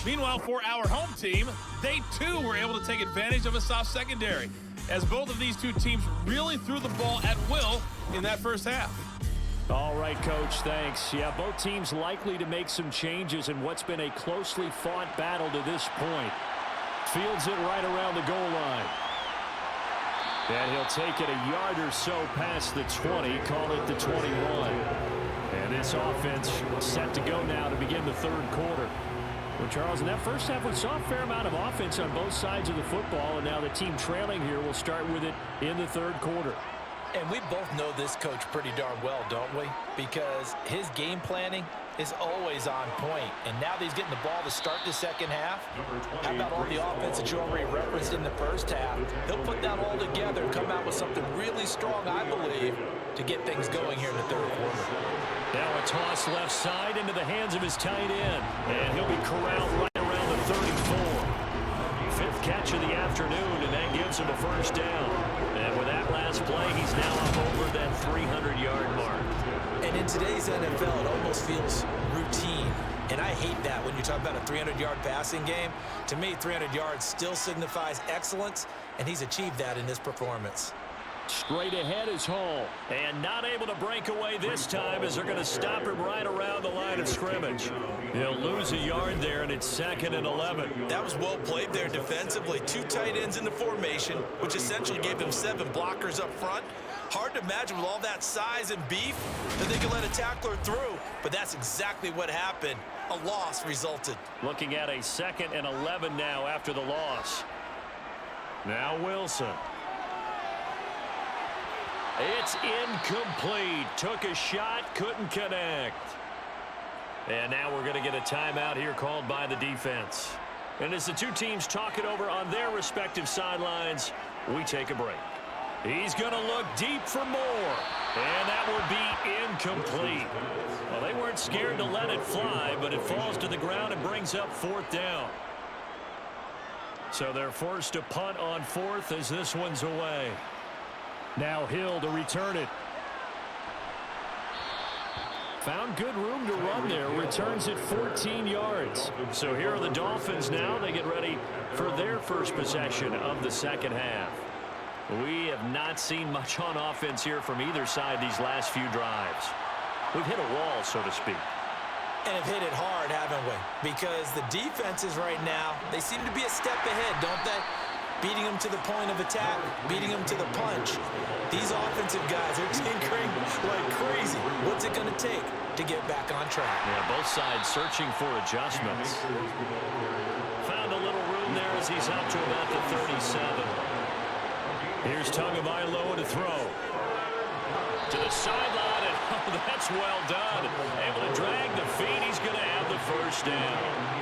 Meanwhile, for our home team, they too were able to take advantage of a soft secondary, as both of these two teams really threw the ball at will in that first half. All right, Coach, thanks. Yeah, both teams likely to make some changes in what's been a closely fought battle to this point. Fields it right around the goal line. And he'll take it a yard or so past the 20, call it the 21. And this offense set to go now to begin the third quarter. Well, Charles, in that first half, we saw a fair amount of offense on both sides of the football, and now the team trailing here will start with it in the third quarter. And we both know this coach pretty darn well, don't we? Because his game planning is always on point. And now that he's getting the ball to start the second half, how about all the offense that you already referenced in the first half? He'll put that all together and come out with something really strong, I believe, to get things going here in the third quarter. Now a toss left side into the hands of his tight end. And he'll be corralled right around the 34. Fifth catch of the afternoon, and that gives him a first down. And with that last play, he's now up over that 300-yard mark. And in today's NFL, it almost feels routine. And I hate that when you talk about a 300-yard passing game. To me, 300 yards still signifies excellence, and he's achieved that in this performance. Straight ahead is Hall, and not able to break away this time as they're going to stop him right around the line of scrimmage. He'll lose a yard there, and it's 2nd and 11. That was well played there defensively. 2 tight ends in the formation, which essentially gave them 7 blockers up front. Hard to imagine with all that size and beef that they could let a tackler through, but that's exactly what happened. A loss resulted. Looking at a 2nd and 11 now after the loss. Now Wilson. It's incomplete. Took a shot, couldn't connect. And now we're going to get a timeout here called by the defense. And as the two teams talk it over on their respective sidelines, we take a break. He's going to look deep for more. And that would be incomplete. Well, they weren't scared to let it fly, but it falls to the ground and brings up 4th down. So they're forced to punt on 4th as this one's away. Now Hill to return it. Found good room to run there. Returns it 14 yards. So here are the Dolphins now. They get ready for their first possession of the second half. We have not seen much on offense here from either side these last few drives. We've hit a wall, so to speak. And have hit it hard, haven't we? Because the defenses right now, they seem to be a step ahead, don't they? Beating them to the point of attack, beating them to the punch. These offensive guys are tinkering like crazy. What's it going to take to get back on track? Yeah, both sides searching for adjustments. Found a little room there as he's out to about the 37. Here's Tagovailoa to throw. To the sideline, and oh, that's well done. Able to drag the feet. He's going to have the first down.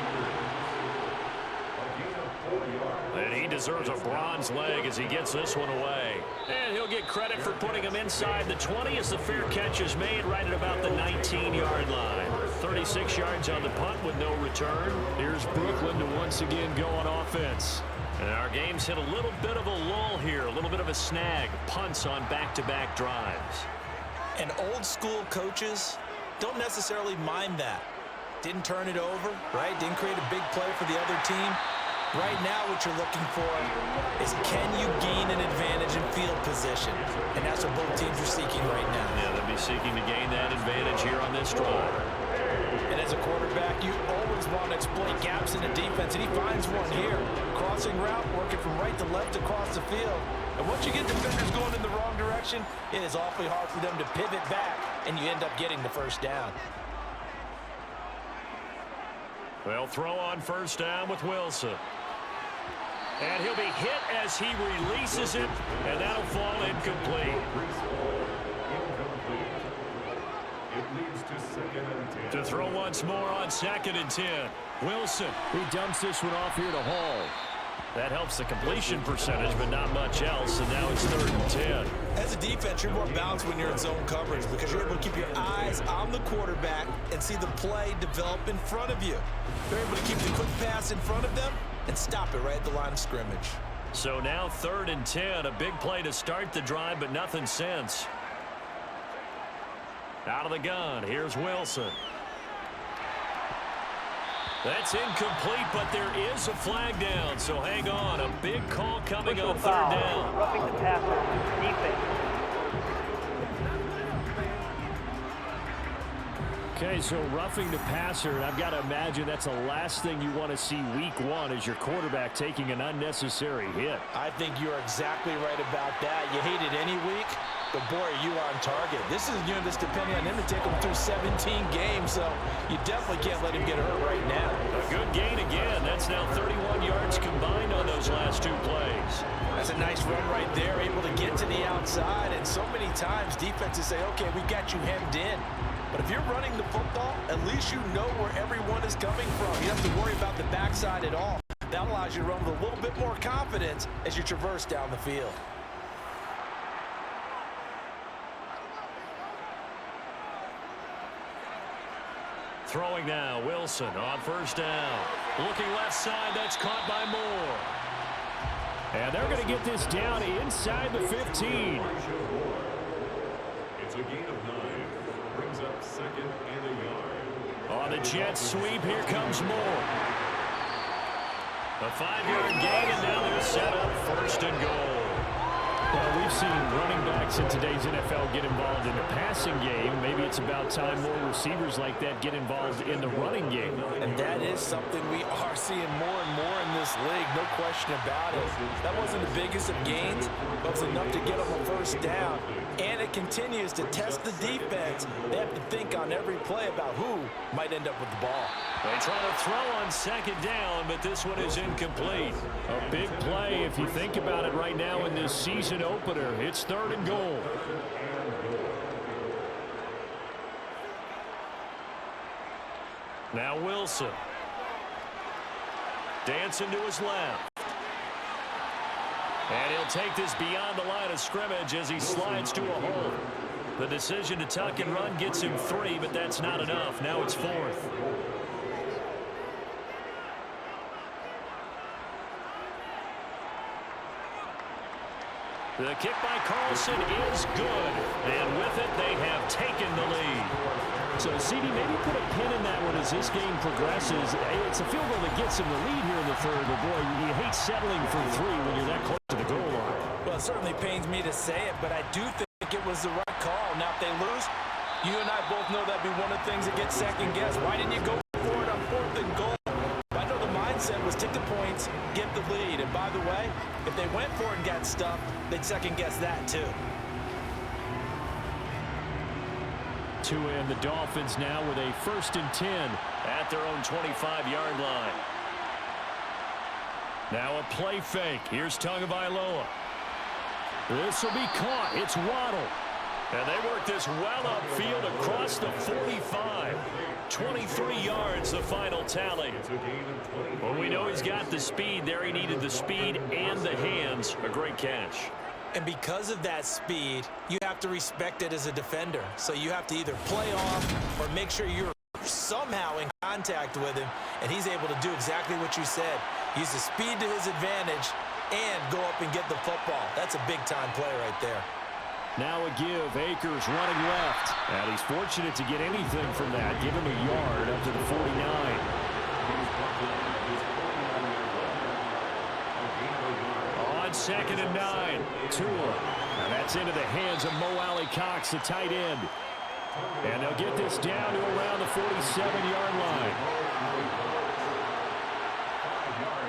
deserves a bronze leg as he gets this one away. And he'll get credit for putting him inside the 20 as the fair catch is made right at about the 19-yard line. 36 yards on the punt with no return. Here's Brooklyn to once again go on offense. And our game's hit a little bit of a lull here, a little bit of a snag. Punts on back-to-back drives. And old-school coaches don't necessarily mind that. Didn't turn it over, right? Didn't create a big play for the other team. Right now, what you're looking for is can you gain an advantage in field position? And that's what both teams are seeking right now. Yeah, they'll be seeking to gain that advantage here on this drive. And as a quarterback, you always want to exploit gaps in the defense, and he finds one here. Crossing route, working from right to left across the field. And once you get defenders going in the wrong direction, it is awfully hard for them to pivot back, and you end up getting the first down. They'll throw on first down with Wilson. And he'll be hit as he releases it, and that'll fall incomplete. To throw once more on 2nd and 10. Wilson. He dumps this one off here to Hall. That helps the completion percentage, but not much else, and now it's 3rd and 10. As a defense, you're more balanced when you're in zone coverage because you're able to keep your eyes on the quarterback and see the play develop in front of you. You're able to keep the quick pass in front of them and stop it right at the line of scrimmage. So now 3rd and 10, a big play to start the drive, but nothing since. Out of the gun, here's Wilson. That's incomplete, but there is a flag down, so hang on. A big call coming on 3rd down. Roughing the passer, defense. Okay, so roughing the passer, and I've got to imagine that's the last thing you want to see week 1 as your quarterback taking an unnecessary hit. I think you're exactly right about that. You hate it any week, but boy, are you on target. This is just depending on him to take him through 17 games, so you definitely can't let him get hurt right now. A good gain again. That's now 31 yards combined on those last 2 plays. That's a nice run right there, able to get to the outside, and so many times defenses say, okay, we got you hemmed in. But if you're running the football, at least you know where everyone is coming from. You don't have to worry about the backside at all. That allows you to run with a little bit more confidence as you traverse down the field. Throwing now, Wilson on first down. Looking left side, that's caught by Moore. And they're going to get this down inside the 15. It's a gain of 9. Brings up 2nd and a yard. On the jet sweep, here comes Moore. A 5-yard gain, and now they're set up 1st and goal. Well, we've seen running backs in today's NFL get involved in the passing game. Maybe it's about time more receivers like that get involved in the running game. And that is something we are seeing more and more in this league, no question about it. That wasn't the biggest of gains, but it was enough to get them a first down. And it continues to test the defense. They have to think on every play about who might end up with the ball. They try to throw on 2nd down, but this one is incomplete. A big play if you think about it right now in this season opener. It's 3rd and goal. Now Wilson. Dancing to his left. And he'll take this beyond the line of scrimmage as he slides to a hole. The decision to tuck and run gets him 3, but that's not enough. Now it's 4th. The kick by Carlson is good. And with it, they have taken the lead. So, CD, maybe put a pin in that one as this game progresses. It's a field goal that gets him the lead here in the 3rd, but boy, you hate settling for 3 when you're that close to the goal line. Well, it certainly pains me to say it, but I do think it was the right call. Now, if they lose, you and I both know that'd be one of the things that gets second-guessed. Why didn't you go for it on 4th and goal? I know the mindset was take the points, get the lead. And by the way, if they went for it and got stuffed, they'd second-guess that too. To end the Dolphins now with a 1st and 10 at their own 25-yard line. Now a play fake. Here's Tagovailoa. This will be caught. It's Waddle. And they work this well upfield across the 45. 23 yards, the final tally. Well, we know he's got the speed there. He needed the speed and the hands. A great catch. And because of that speed, you have to respect it as a defender. So you have to either play off or make sure you're somehow in contact with him, and he's able to do exactly what you said. Use the speed to his advantage and go up and get the football. That's a big-time play right there. Now a give. Akers running left. And he's fortunate to get anything from that. Give him a yard up to the 49. On 2nd and 9. Tua. Now that's into the hands of Mo Alley Cox, the tight end. And they'll get this down to around the 47-yard line.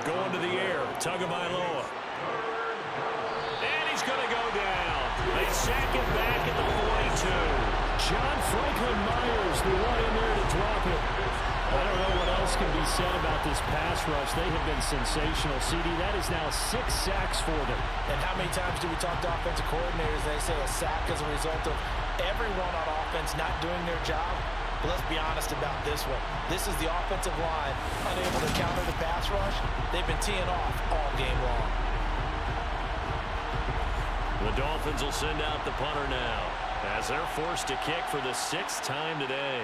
Going to the air. Tagovailoa. And he's going to go down. They sack it back at the 42. John Franklin Myers, the one in there to drop it. I don't know what else can be said about this pass rush. They have been sensational. CD, that is now 6 sacks for them. And how many times do we talk to offensive coordinators? They say a sack is a result of everyone on offense not doing their job. But let's be honest about this one. This is the offensive line unable to counter the pass rush. They've been teeing off all game long. The Dolphins will send out the punter now as they're forced to kick for the 6th time today.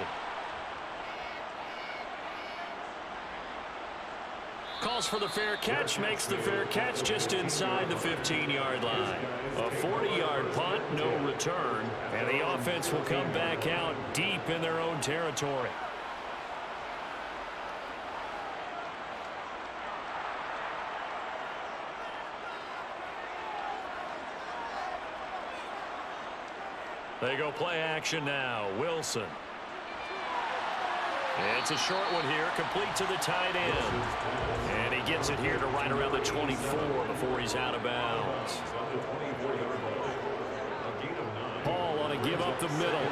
Calls for the fair catch, makes the fair catch just inside the 15-yard line. A 40-yard punt, no return, and the offense will come back out deep in their own territory. They go play action now. Wilson. It's a short one here, complete to the tight end. And he gets it here to right around the 24 before he's out of bounds. Paul on a give up the middle.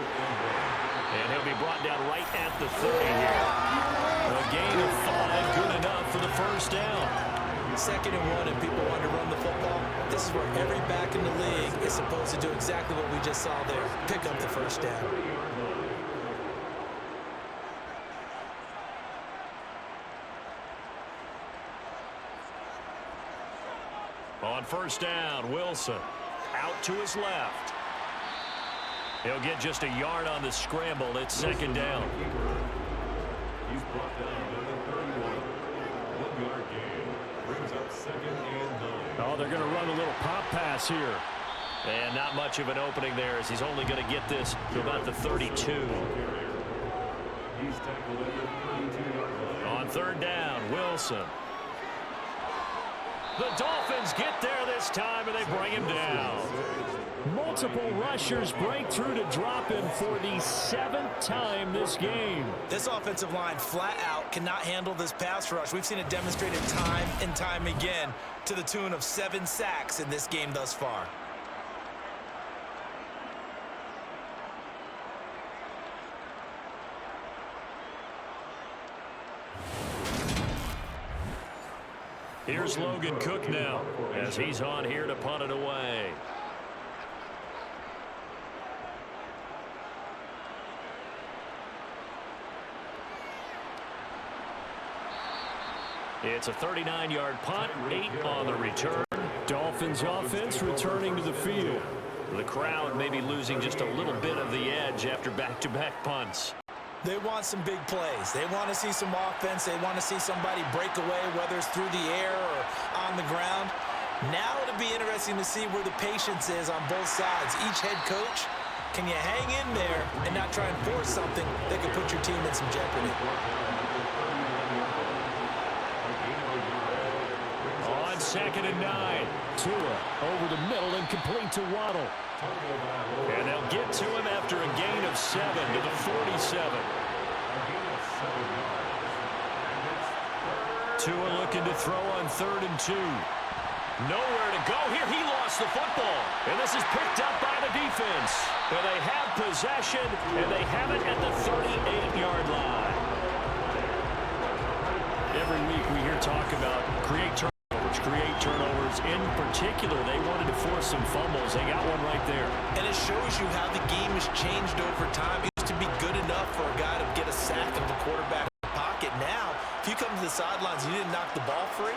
And he'll be brought down right at the 30 here. A gain of 5, good enough for the first down. 2nd and 1 and people want to run the football. This is where every back in the league is supposed to do exactly what we just saw there. Pick up the first down. On first down, Wilson out to his left. He'll get just a yard on the scramble. It's 2nd down. He's brought down to the 31. 1-yard gain. Brings up 2nd and 9. Oh, they're going to run a little pop pass here. And not much of an opening there as he's only going to get this to about the 32. He's tackled at the 32-yard line. On 3rd down, Wilson. The Dolphins get there this time, and they bring him down. Multiple rushers break through to drop him for the 7th time this game. This offensive line flat out cannot handle this pass rush. We've seen it demonstrated time and time again to the tune of 7 sacks in this game thus far. Here's Logan Cook now as he's on here to punt it away. It's a 39-yard punt, 8 on the return. Dolphins offense returning to the field. The crowd may be losing just a little bit of the edge after back-to-back punts. They want some big plays. They want to see some offense. They want to see somebody break away, whether it's through the air or on the ground. Now it'll be interesting to see where the patience is on both sides. Each head coach, can you hang in there and not try and force something that could put your team in some jeopardy? On 2nd and 9, Tua over the middle and complete to Waddle. And they'll get to him after a gain of 7 to the 47. Tua looking to throw on 3rd and 2. Nowhere to go here. He lost the football. And this is picked up by the defense. And they have possession, and they have it at the 38-yard line. Every week we hear talk about create turnovers. In particular, they wanted to force some fumbles. They got one right there. And it shows you how the game has changed over time. It used to be good enough for a guy to get a sack of a quarterback in the pocket. Now, if you come to the sidelines and you didn't knock the ball free,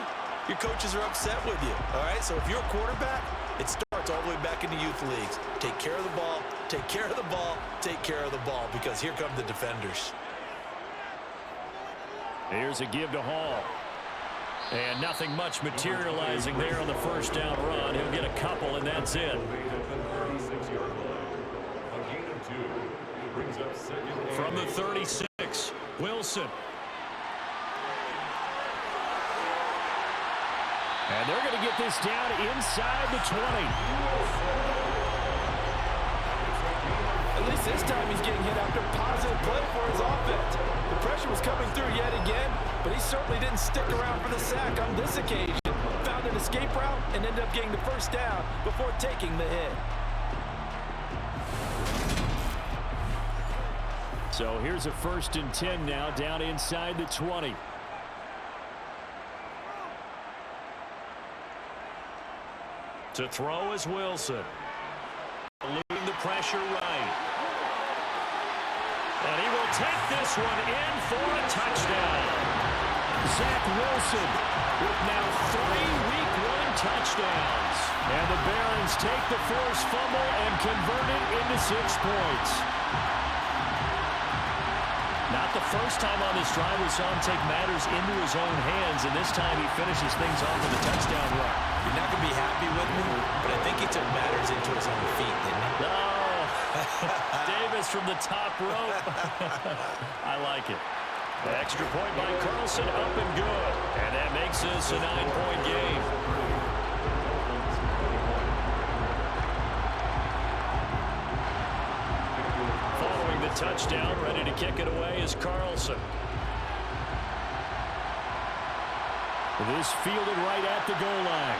your coaches are upset with you, all right? So if you're a quarterback, it starts all the way back in the youth leagues. Take care of the ball, take care of the ball, take care of the ball, because here come the defenders. Here's a give to Hall. And nothing much materializing there on the first down run. He'll get a couple, and that's it. From the 36, Wilson. And they're going to get this down inside the 20. At least this time he's getting hit after positive play for his offense. The pressure was coming through yet again, but he certainly didn't stick around for the sack on this occasion. Found an escape route and ended up getting the first down before taking the hit. So here's a 1st and 10 now, down inside the 20. To throw is Wilson. Leading the pressure right. And he will take this one in for a touchdown. Zach Wilson with now 3 Week 1 touchdowns. And the Barons take the forced fumble and convert it into 6 points. Not the first time on this drive we saw him take matters into his own hands, and this time he finishes things off with a touchdown run. You're not going to be happy with me, but I think he took matters into his own feet, didn't he? Oh, Davis from the top rope. I like it. The extra point by Carlson, up and good. And that makes this a 9-point game. Following the touchdown, ready to kick it away is Carlson. This fielded right at the goal line.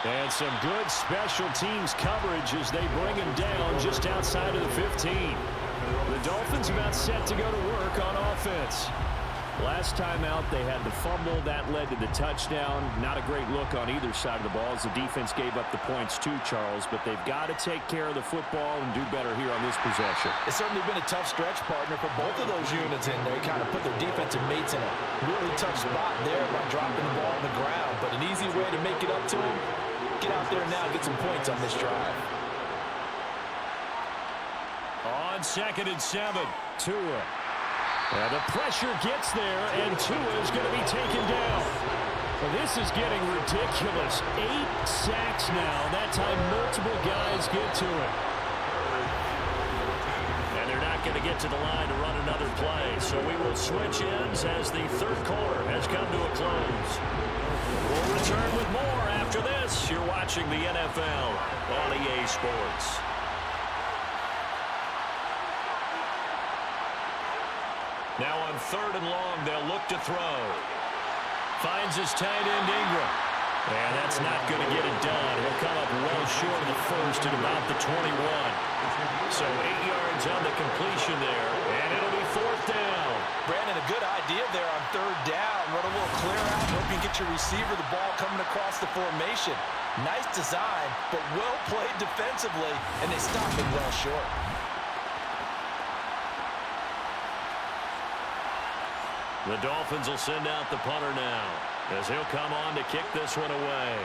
And some good special teams coverage as they bring him down just outside of the 15. The Dolphins about set to go to work on offense. Last time out, they had the fumble. That led to the touchdown. Not a great look on either side of the ball as the defense gave up the points too, Charles. But they've got to take care of the football and do better here on this possession. It's certainly been a tough stretch, partner, for both of those units in there. Kind of put their defensive mates in a really tough spot there by dropping the ball on the ground. But an easy way to make it up to them, get out there now and get some points on this drive. On 2nd and 7, Tua. And the pressure gets there, and Tua is going to be taken down. Well, this is getting ridiculous. 8 sacks now. That time, multiple guys get to it. And they're not going to get to the line to run another play. So we will switch ends as the 3rd quarter has come to a close. We'll return with more after this. You're watching the NFL on EA Sports. Now on 3rd and long, they'll look to throw. Finds his tight end, Ingram. And that's not going to get it done. He'll come up well short of the first at about the 21. So 8 yards on the completion there, and it'll be 4th down. Brandon, a good idea there on 3rd down. Run a little clear out. Hope you get your receiver the ball coming across the formation. Nice design, but well played defensively, and they stop it well short. The Dolphins will send out the punter now as he'll come on to kick this one away.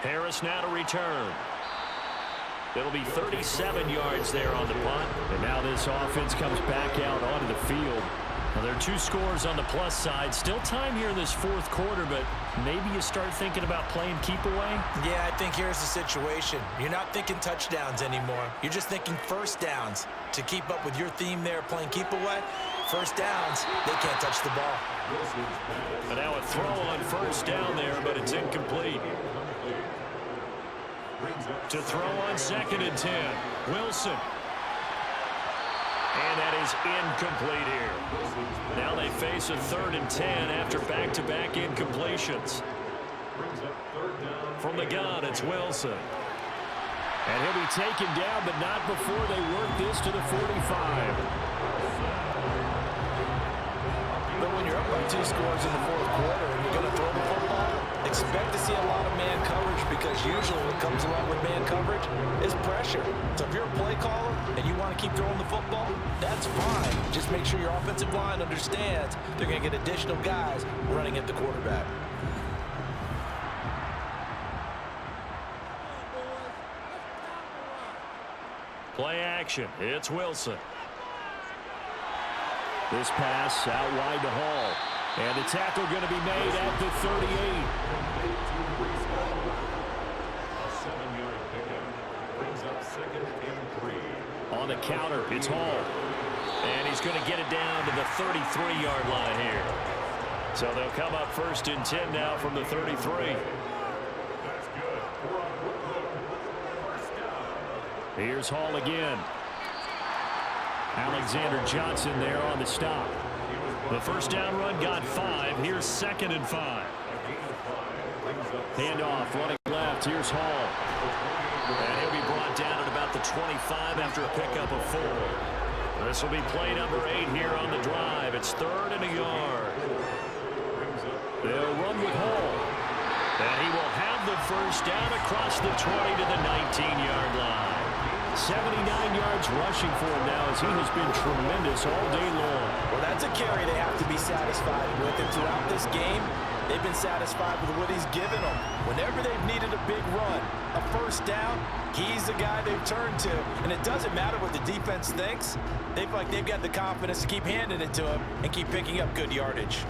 Harris now to return. It'll be 37 yards there on the punt. And now this offense comes back out onto the field. Now, there are 2 scores on the plus side. Still time here in this 4th quarter, but maybe you start thinking about playing keep away? Yeah, I think here's the situation. You're not thinking touchdowns anymore. You're just thinking 1st downs. To keep up with your theme there, playing keep away, 1st downs, they can't touch the ball. And now a throw on 1st down there, but it's incomplete. To throw on 2nd and 10, Wilson. And that is incomplete here. Now they face a 3rd and 10 after back-to-back incompletions. From the gun, it's Wilson. And he'll be taken down, but not before they work this to the 45. But when you're up by 2 scores in the 4th quarter and you're going to throw the football, Expect to see a lot of man coverage because usually what comes along with man coverage is pressure. So if you're a play caller and you want to keep throwing the football, that's fine. Just make sure your offensive line understands they're going to get additional guys running at the quarterback. Play action. It's Wilson. This pass out wide to Hall. And the tackle going to be made at the 38. A 7-yard pickup brings up 2nd and 3. On the counter, it's Hall. And he's going to get it down to the 33-yard line here. So they'll come up 1st and 10 now from the 33. That's good. We're on first down. Here's Hall again. Alexander Johnson there on the stop. The first down run got 5. Here's 2nd and 5. Handoff running left. Here's Hall. And he'll be brought down at about the 25 after a pickup of 4. This will be play number 8 here on the drive. It's 3rd and a yard. They'll run with Hall. And he will have the first down across the 20 to the 19-yard line. 79 yards rushing for him now as he has been tremendous all day long. Well, that's a carry they have to be satisfied with. And throughout this game, they've been satisfied with what he's given them. Whenever they've needed a big run, a first down, he's the guy they've turned to. And it doesn't matter what the defense thinks. They've got the confidence to keep handing it to him and keep picking up good yardage.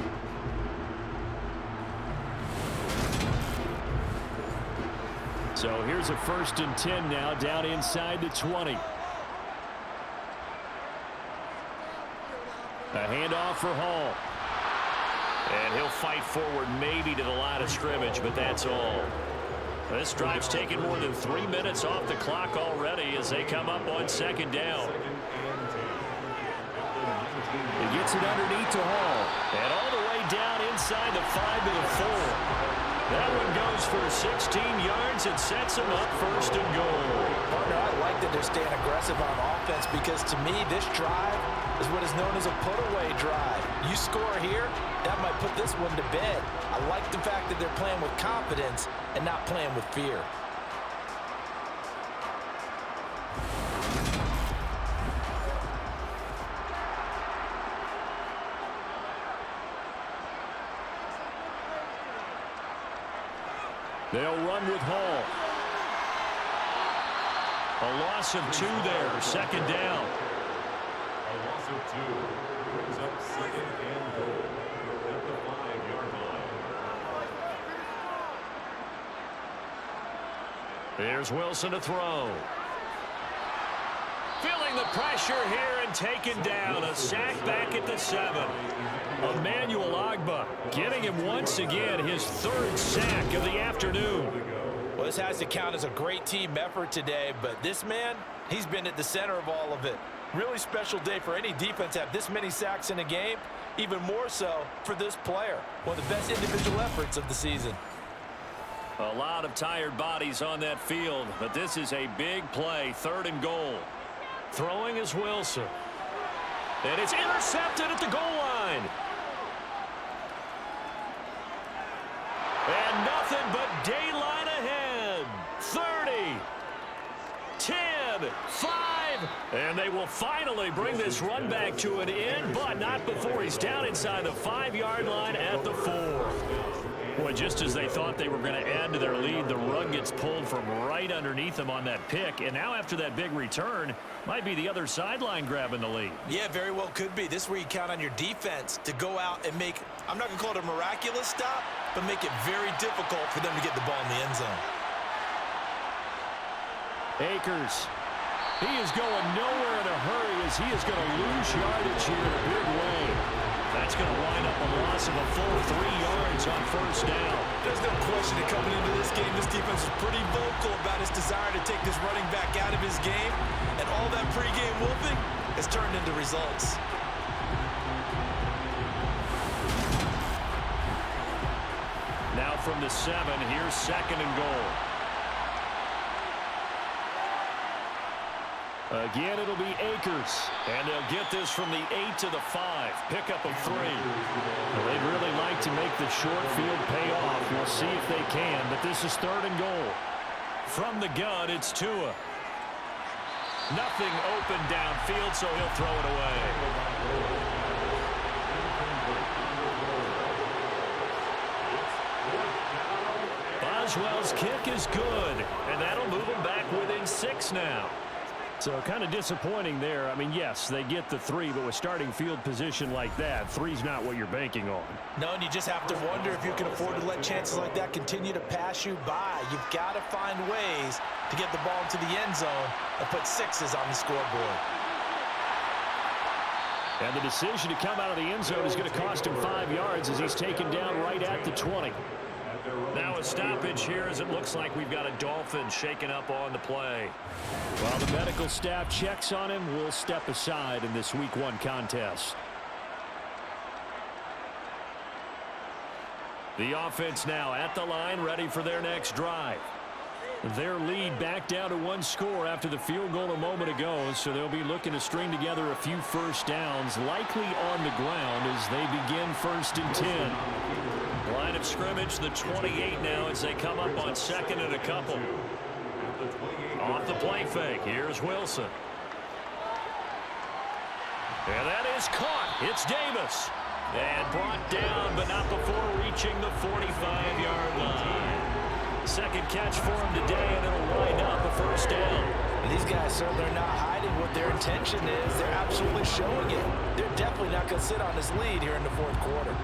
So here's a 1st and 10 now down inside the 20. A handoff for Hall. And he'll fight forward maybe to the line of scrimmage, but that's all. This drive's taken more than 3 minutes off the clock already as they come up on 2nd down. He gets it underneath to Hall. And all the way down inside the 5 to the 4. That one goes for 16 yards and sets him up 1st and goal. Partner, I like that they're staying aggressive on offense because to me this drive is what is known as a put-away drive. You score here, that might put this one to bed. I like the fact that they're playing with confidence and not playing with fear. They'll run with Hall. A loss of 2 there, 2nd down. A loss of 2 brings up 2nd and goal at the 5-yard line. There's Wilson to throw. Feeling the pressure here and taken down. A sack back at the 7. Emmanuel Ogbah getting him once again his 3rd sack of the afternoon. Well, this has to count as a great team effort today, but this man, he's been at the center of all of it. Really special day for any defense to have this many sacks in a game, even more so for this player. One of the best individual efforts of the season. A lot of tired bodies on that field, but this is a big play, 3rd and goal. Throwing is Wilson. And it's intercepted at the goal line. And nothing but daylight ahead. 30, 10, 5. And they will finally bring this run back to an end, but not before he's down inside the 5-yard line at the 4. Boy, just as they thought they were going to add to their lead, the rug gets pulled from right underneath them on that pick. And now after that big return, might be the other sideline grabbing the lead. Yeah, very well could be. This is where you count on your defense to go out and make, I'm not going to call it a miraculous stop, but make it very difficult for them to get the ball in the end zone. Akers. He is going nowhere in a hurry as he is going to lose yardage here in a big way. That's going to wind up a loss of a full 3 yards on 1st down. There's no question that coming into this game, this defense is pretty vocal about his desire to take this running back out of his game. And all that pregame whooping has turned into results. Now from the 7, here's 2nd and goal. Again, it'll be Akers. And they'll get this from the 8 to the 5. Pickup of 3. Well, they'd really like to make the short field pay off. We'll see if they can, but this is 3rd and goal. From the gun, it's Tua. Nothing open downfield, so he'll throw it away. Boswell's kick is good, and that'll move them back within 6 now. So kind of disappointing there. I mean, yes, they get the 3, but with starting field position like that, 3's not what you're banking on. No, and you just have to wonder if you can afford to let chances like that continue to pass you by. You've got to find ways to get the ball into the end zone and put 6s on the scoreboard. And the decision to come out of the end zone is going to cost him 5 yards as he's taken down right at the 20. Now a stoppage here as it looks like we've got a Dolphin shaken up on the play. While the medical staff checks on him, we'll step aside in this Week 1 contest. The offense now at the line, ready for their next drive. Their lead back down to 1 score after the field goal a moment ago, so they'll be looking to string together a few first downs, likely on the ground as they begin 1st and 10. Line of scrimmage, the 28 now as they come up on 2nd and a couple. Off the play fake, here's Wilson. And that is caught. It's Davis. And brought down, but not before reaching the 45-yard line. 2nd catch for him today, and it'll wind up a 1st down. And these guys certainly are not hiding what their intention is. They're absolutely showing it. They're definitely not going to sit on this lead here in the 4th quarter.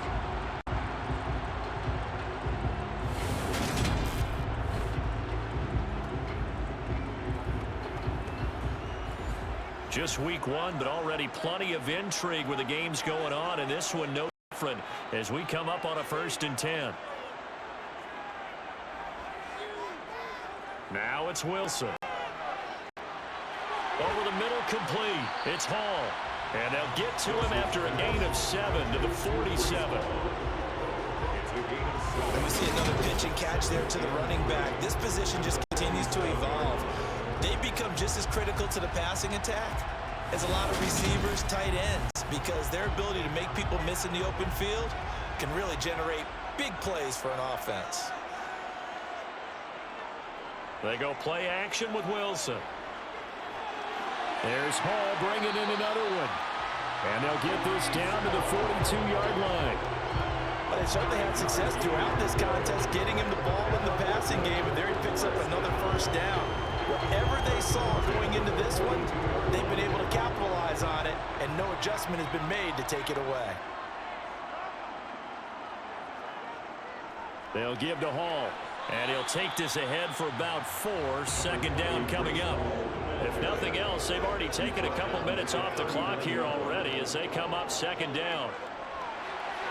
Just Week 1, but already plenty of intrigue with the games going on, and this one no different as we come up on a 1st and 10. Now it's Wilson. Over the middle, complete. It's Hall. And they'll get to him after a gain of 7 to the 47. And we see another pitch and catch there to the running back. This position just continues to evolve. They become just as critical to the passing attack as a lot of receivers, tight ends, because their ability to make people miss in the open field can really generate big plays for an offense. They go play action with Wilson. There's Hall bringing in another one. And they'll get this down to the 42-yard line. Well, they certainly had success throughout this contest, getting him the ball in the passing game, and there he picks up another 1st down. Whatever they saw going into this one, they've been able to capitalize on it, and no adjustment has been made to take it away. They'll give to Hall. And he'll take this ahead for about 4. 2nd down coming up. If nothing else, they've already taken a couple minutes off the clock here already as they come up 2nd down.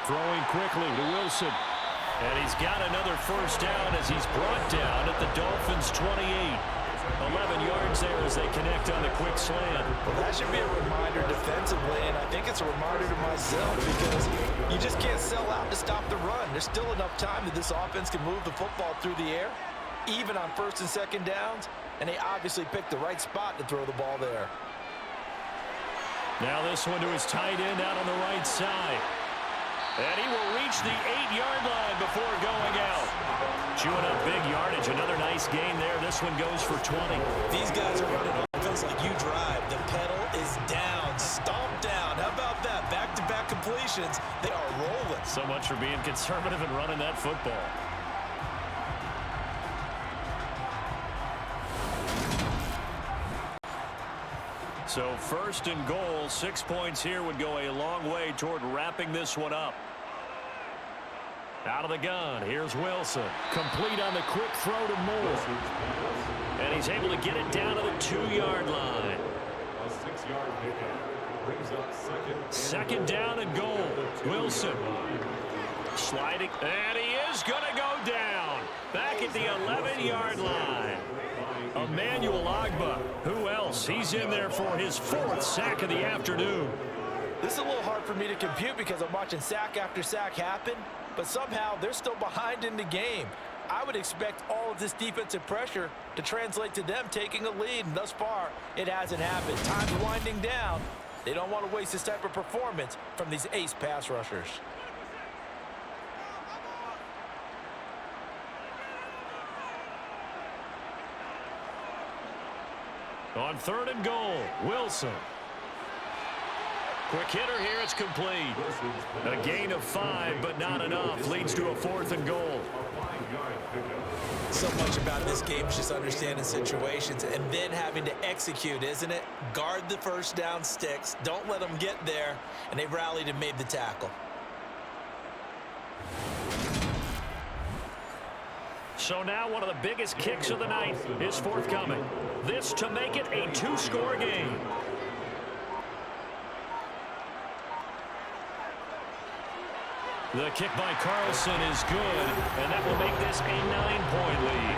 Throwing quickly to Wilson. And he's got another 1st down as he's brought down at the Dolphins' 28. 11 yards there as they connect on the quick slant. Well, that should be a reminder defensively, and I think it's a reminder to myself because you just can't sell out to stop the run. There's still enough time that this offense can move the football through the air, even on 1st and 2nd downs, and they obviously picked the right spot to throw the ball there. Now this one to his tight end out on the right side. And he will reach the 8-yard line before going out. Chewing up big yardage. Another nice gain there. This one goes for 20. These guys are running offense like you drive. The pedal is down. Stomp down. How about that? Back-to-back completions. They are rolling. So much for being conservative and running that football. So 1st and goal, 6 points here would go a long way toward wrapping this one up. Out of the gun, here's Wilson. Complete on the quick throw to Moore. And he's able to get it down to the 2-yard line. A 6-yard pickup brings up 2nd down and goal. Wilson sliding, and he is going to go down. Back at the 11-yard line. Emmanuel Ogbah. Who else? He's in there for his 4th sack of the afternoon. This is a little hard for me to compute because I'm watching sack after sack happen, but somehow they're still behind in the game. I would expect all of this defensive pressure to translate to them taking a lead, and thus far, it hasn't happened. Time's winding down. They don't want to waste this type of performance from these ace pass rushers. On 3rd and goal, Wilson. Quick hitter here, it's complete. A gain of 5, but not enough. Leads to a 4th and goal. So much about this game is just understanding situations and then having to execute, isn't it? Guard the first down sticks. Don't let them get there. And they rallied and made the tackle. So now one of the biggest kicks of the night is forthcoming. This to make it a 2-score game. The kick by Carlson is good, and that will make this a 9-point lead.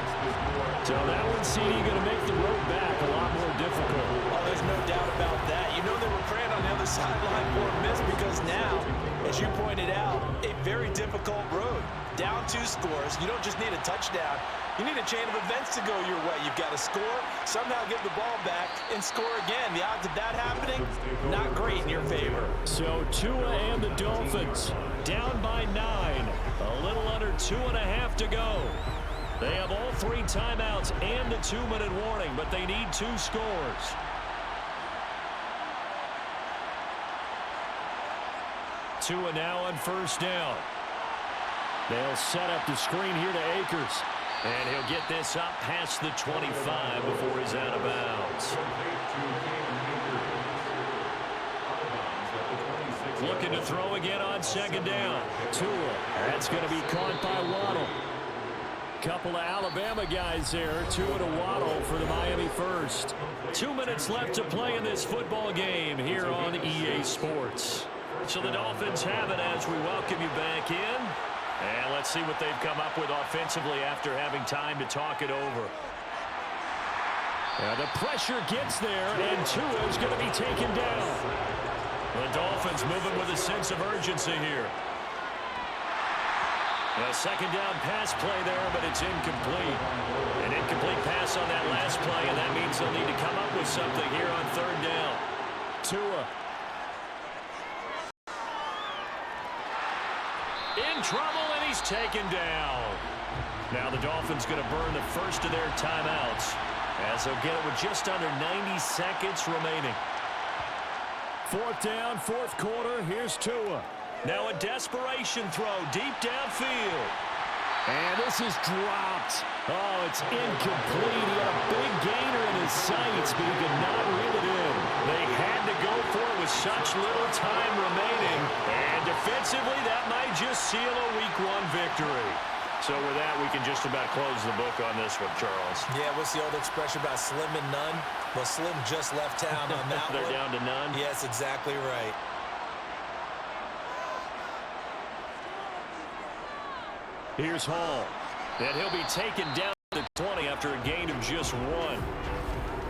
So that one, CD, going to make the road back a lot more difficult. Oh, there's no doubt about that. You know they were praying on the other sideline for a miss because now, as you pointed out, a very difficult road. Down 2 scores. You don't just need a touchdown. You need a chain of events to go your way. You've got to score, somehow get the ball back, and score again. The odds of that happening, not great in your favor. So Tua and the Dolphins down by 9. A little under 2.5 to go. They have all 3 timeouts and a 2-minute warning, but they need 2 scores. Tua now on 1st down. They'll set up the screen here to Akers. And he'll get this up past the 25 before he's out of bounds. Looking to throw again on 2nd down. Tua. That's going to be caught by Waddle. Couple of Alabama guys there. Tua to Waddle for the Miami first. 2 minutes left to play in this football game here on EA Sports. So the Dolphins have it as we welcome you back in. And let's see what they've come up with offensively after having time to talk it over. The pressure gets there, and Tua is going to be taken down. The Dolphins moving with a sense of urgency here. A 2nd down pass play there, but it's incomplete. An incomplete pass on that last play, and that means they'll need to come up with something here on 3rd down. Tua. In trouble, and he's taken down. Now the Dolphins going to burn the first of their timeouts as they'll get it with just under 90 seconds remaining. 4th down, 4th quarter. Here's Tua. Now a desperation throw deep downfield. And this is dropped. Oh, it's incomplete. He had a big gainer in his sights, but he could not reel it in. They had to go for it with such little time remaining. And defensively, that might just seal a Week 1 victory. So with that, we can just about close the book on this one, Charles. Yeah, what's the old expression about slim and none? Well, Slim just left town on that They're one. down to none? Yes, exactly right. Here's Hall. And he'll be taken down to 20 after a gain of just 1.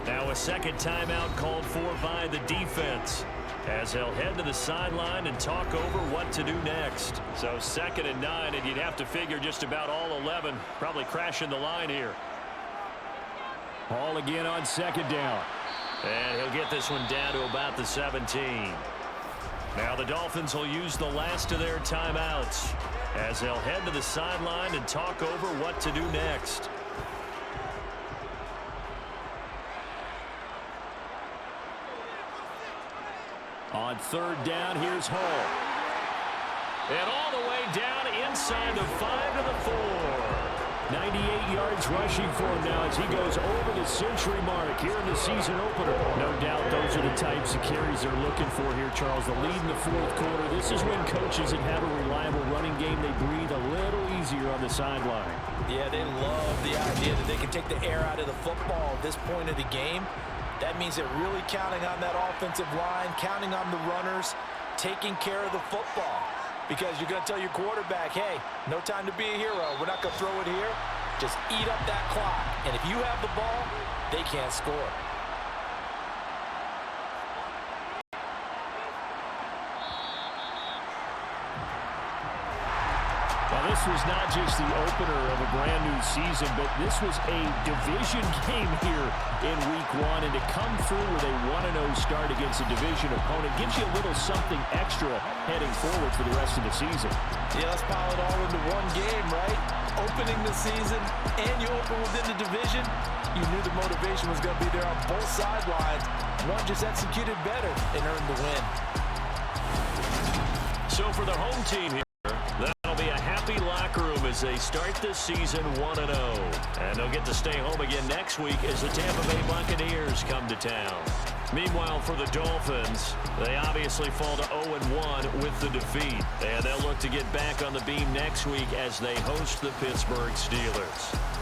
Now a 2nd timeout called for by the defense as they'll head to the sideline and talk over what to do next. So 2nd and 9, and you'd have to figure just about all 11 probably crashing the line here. Hall again on 2nd down. And he'll get this one down to about the 17. Now the Dolphins will use the last of their timeouts as they'll head to the sideline and talk over what to do next. On 3rd down, here's Hall. And all the way down inside the 5 to the 4. 98 yards rushing for him now as he goes over the century mark here in the season opener. No doubt those are the types of carries they're looking for here, Charles. The lead in the 4th quarter. This is when coaches that have a reliable running game, they breathe a little easier on the sideline. Yeah, they love the idea that they can take the air out of the football at this point of the game. That means they're really counting on that offensive line, counting on the runners, taking care of the football. Because you're going to tell your quarterback, hey, no time to be a hero. We're not going to throw it here. Just eat up that clock. And if you have the ball, they can't score. Well, this was not just the opener of a brand new season, but this was a division game here in week 1. And to come through with a 1-0 start against a division opponent gives you a little something extra heading forward for the rest of the season. Yeah, let's pile it all into one game, right? Opening the season and you open within the division. You knew the motivation was going to be there on both sidelines. One just executed better and earned the win. So for the home team here, that'll be a happy locker room as they start this season 1-0. And they'll get to stay home again next week as the Tampa Bay Buccaneers come to town. Meanwhile, for the Dolphins, they obviously fall to 0-1 with the defeat. And they'll look to get back on the beam next week as they host the Pittsburgh Steelers.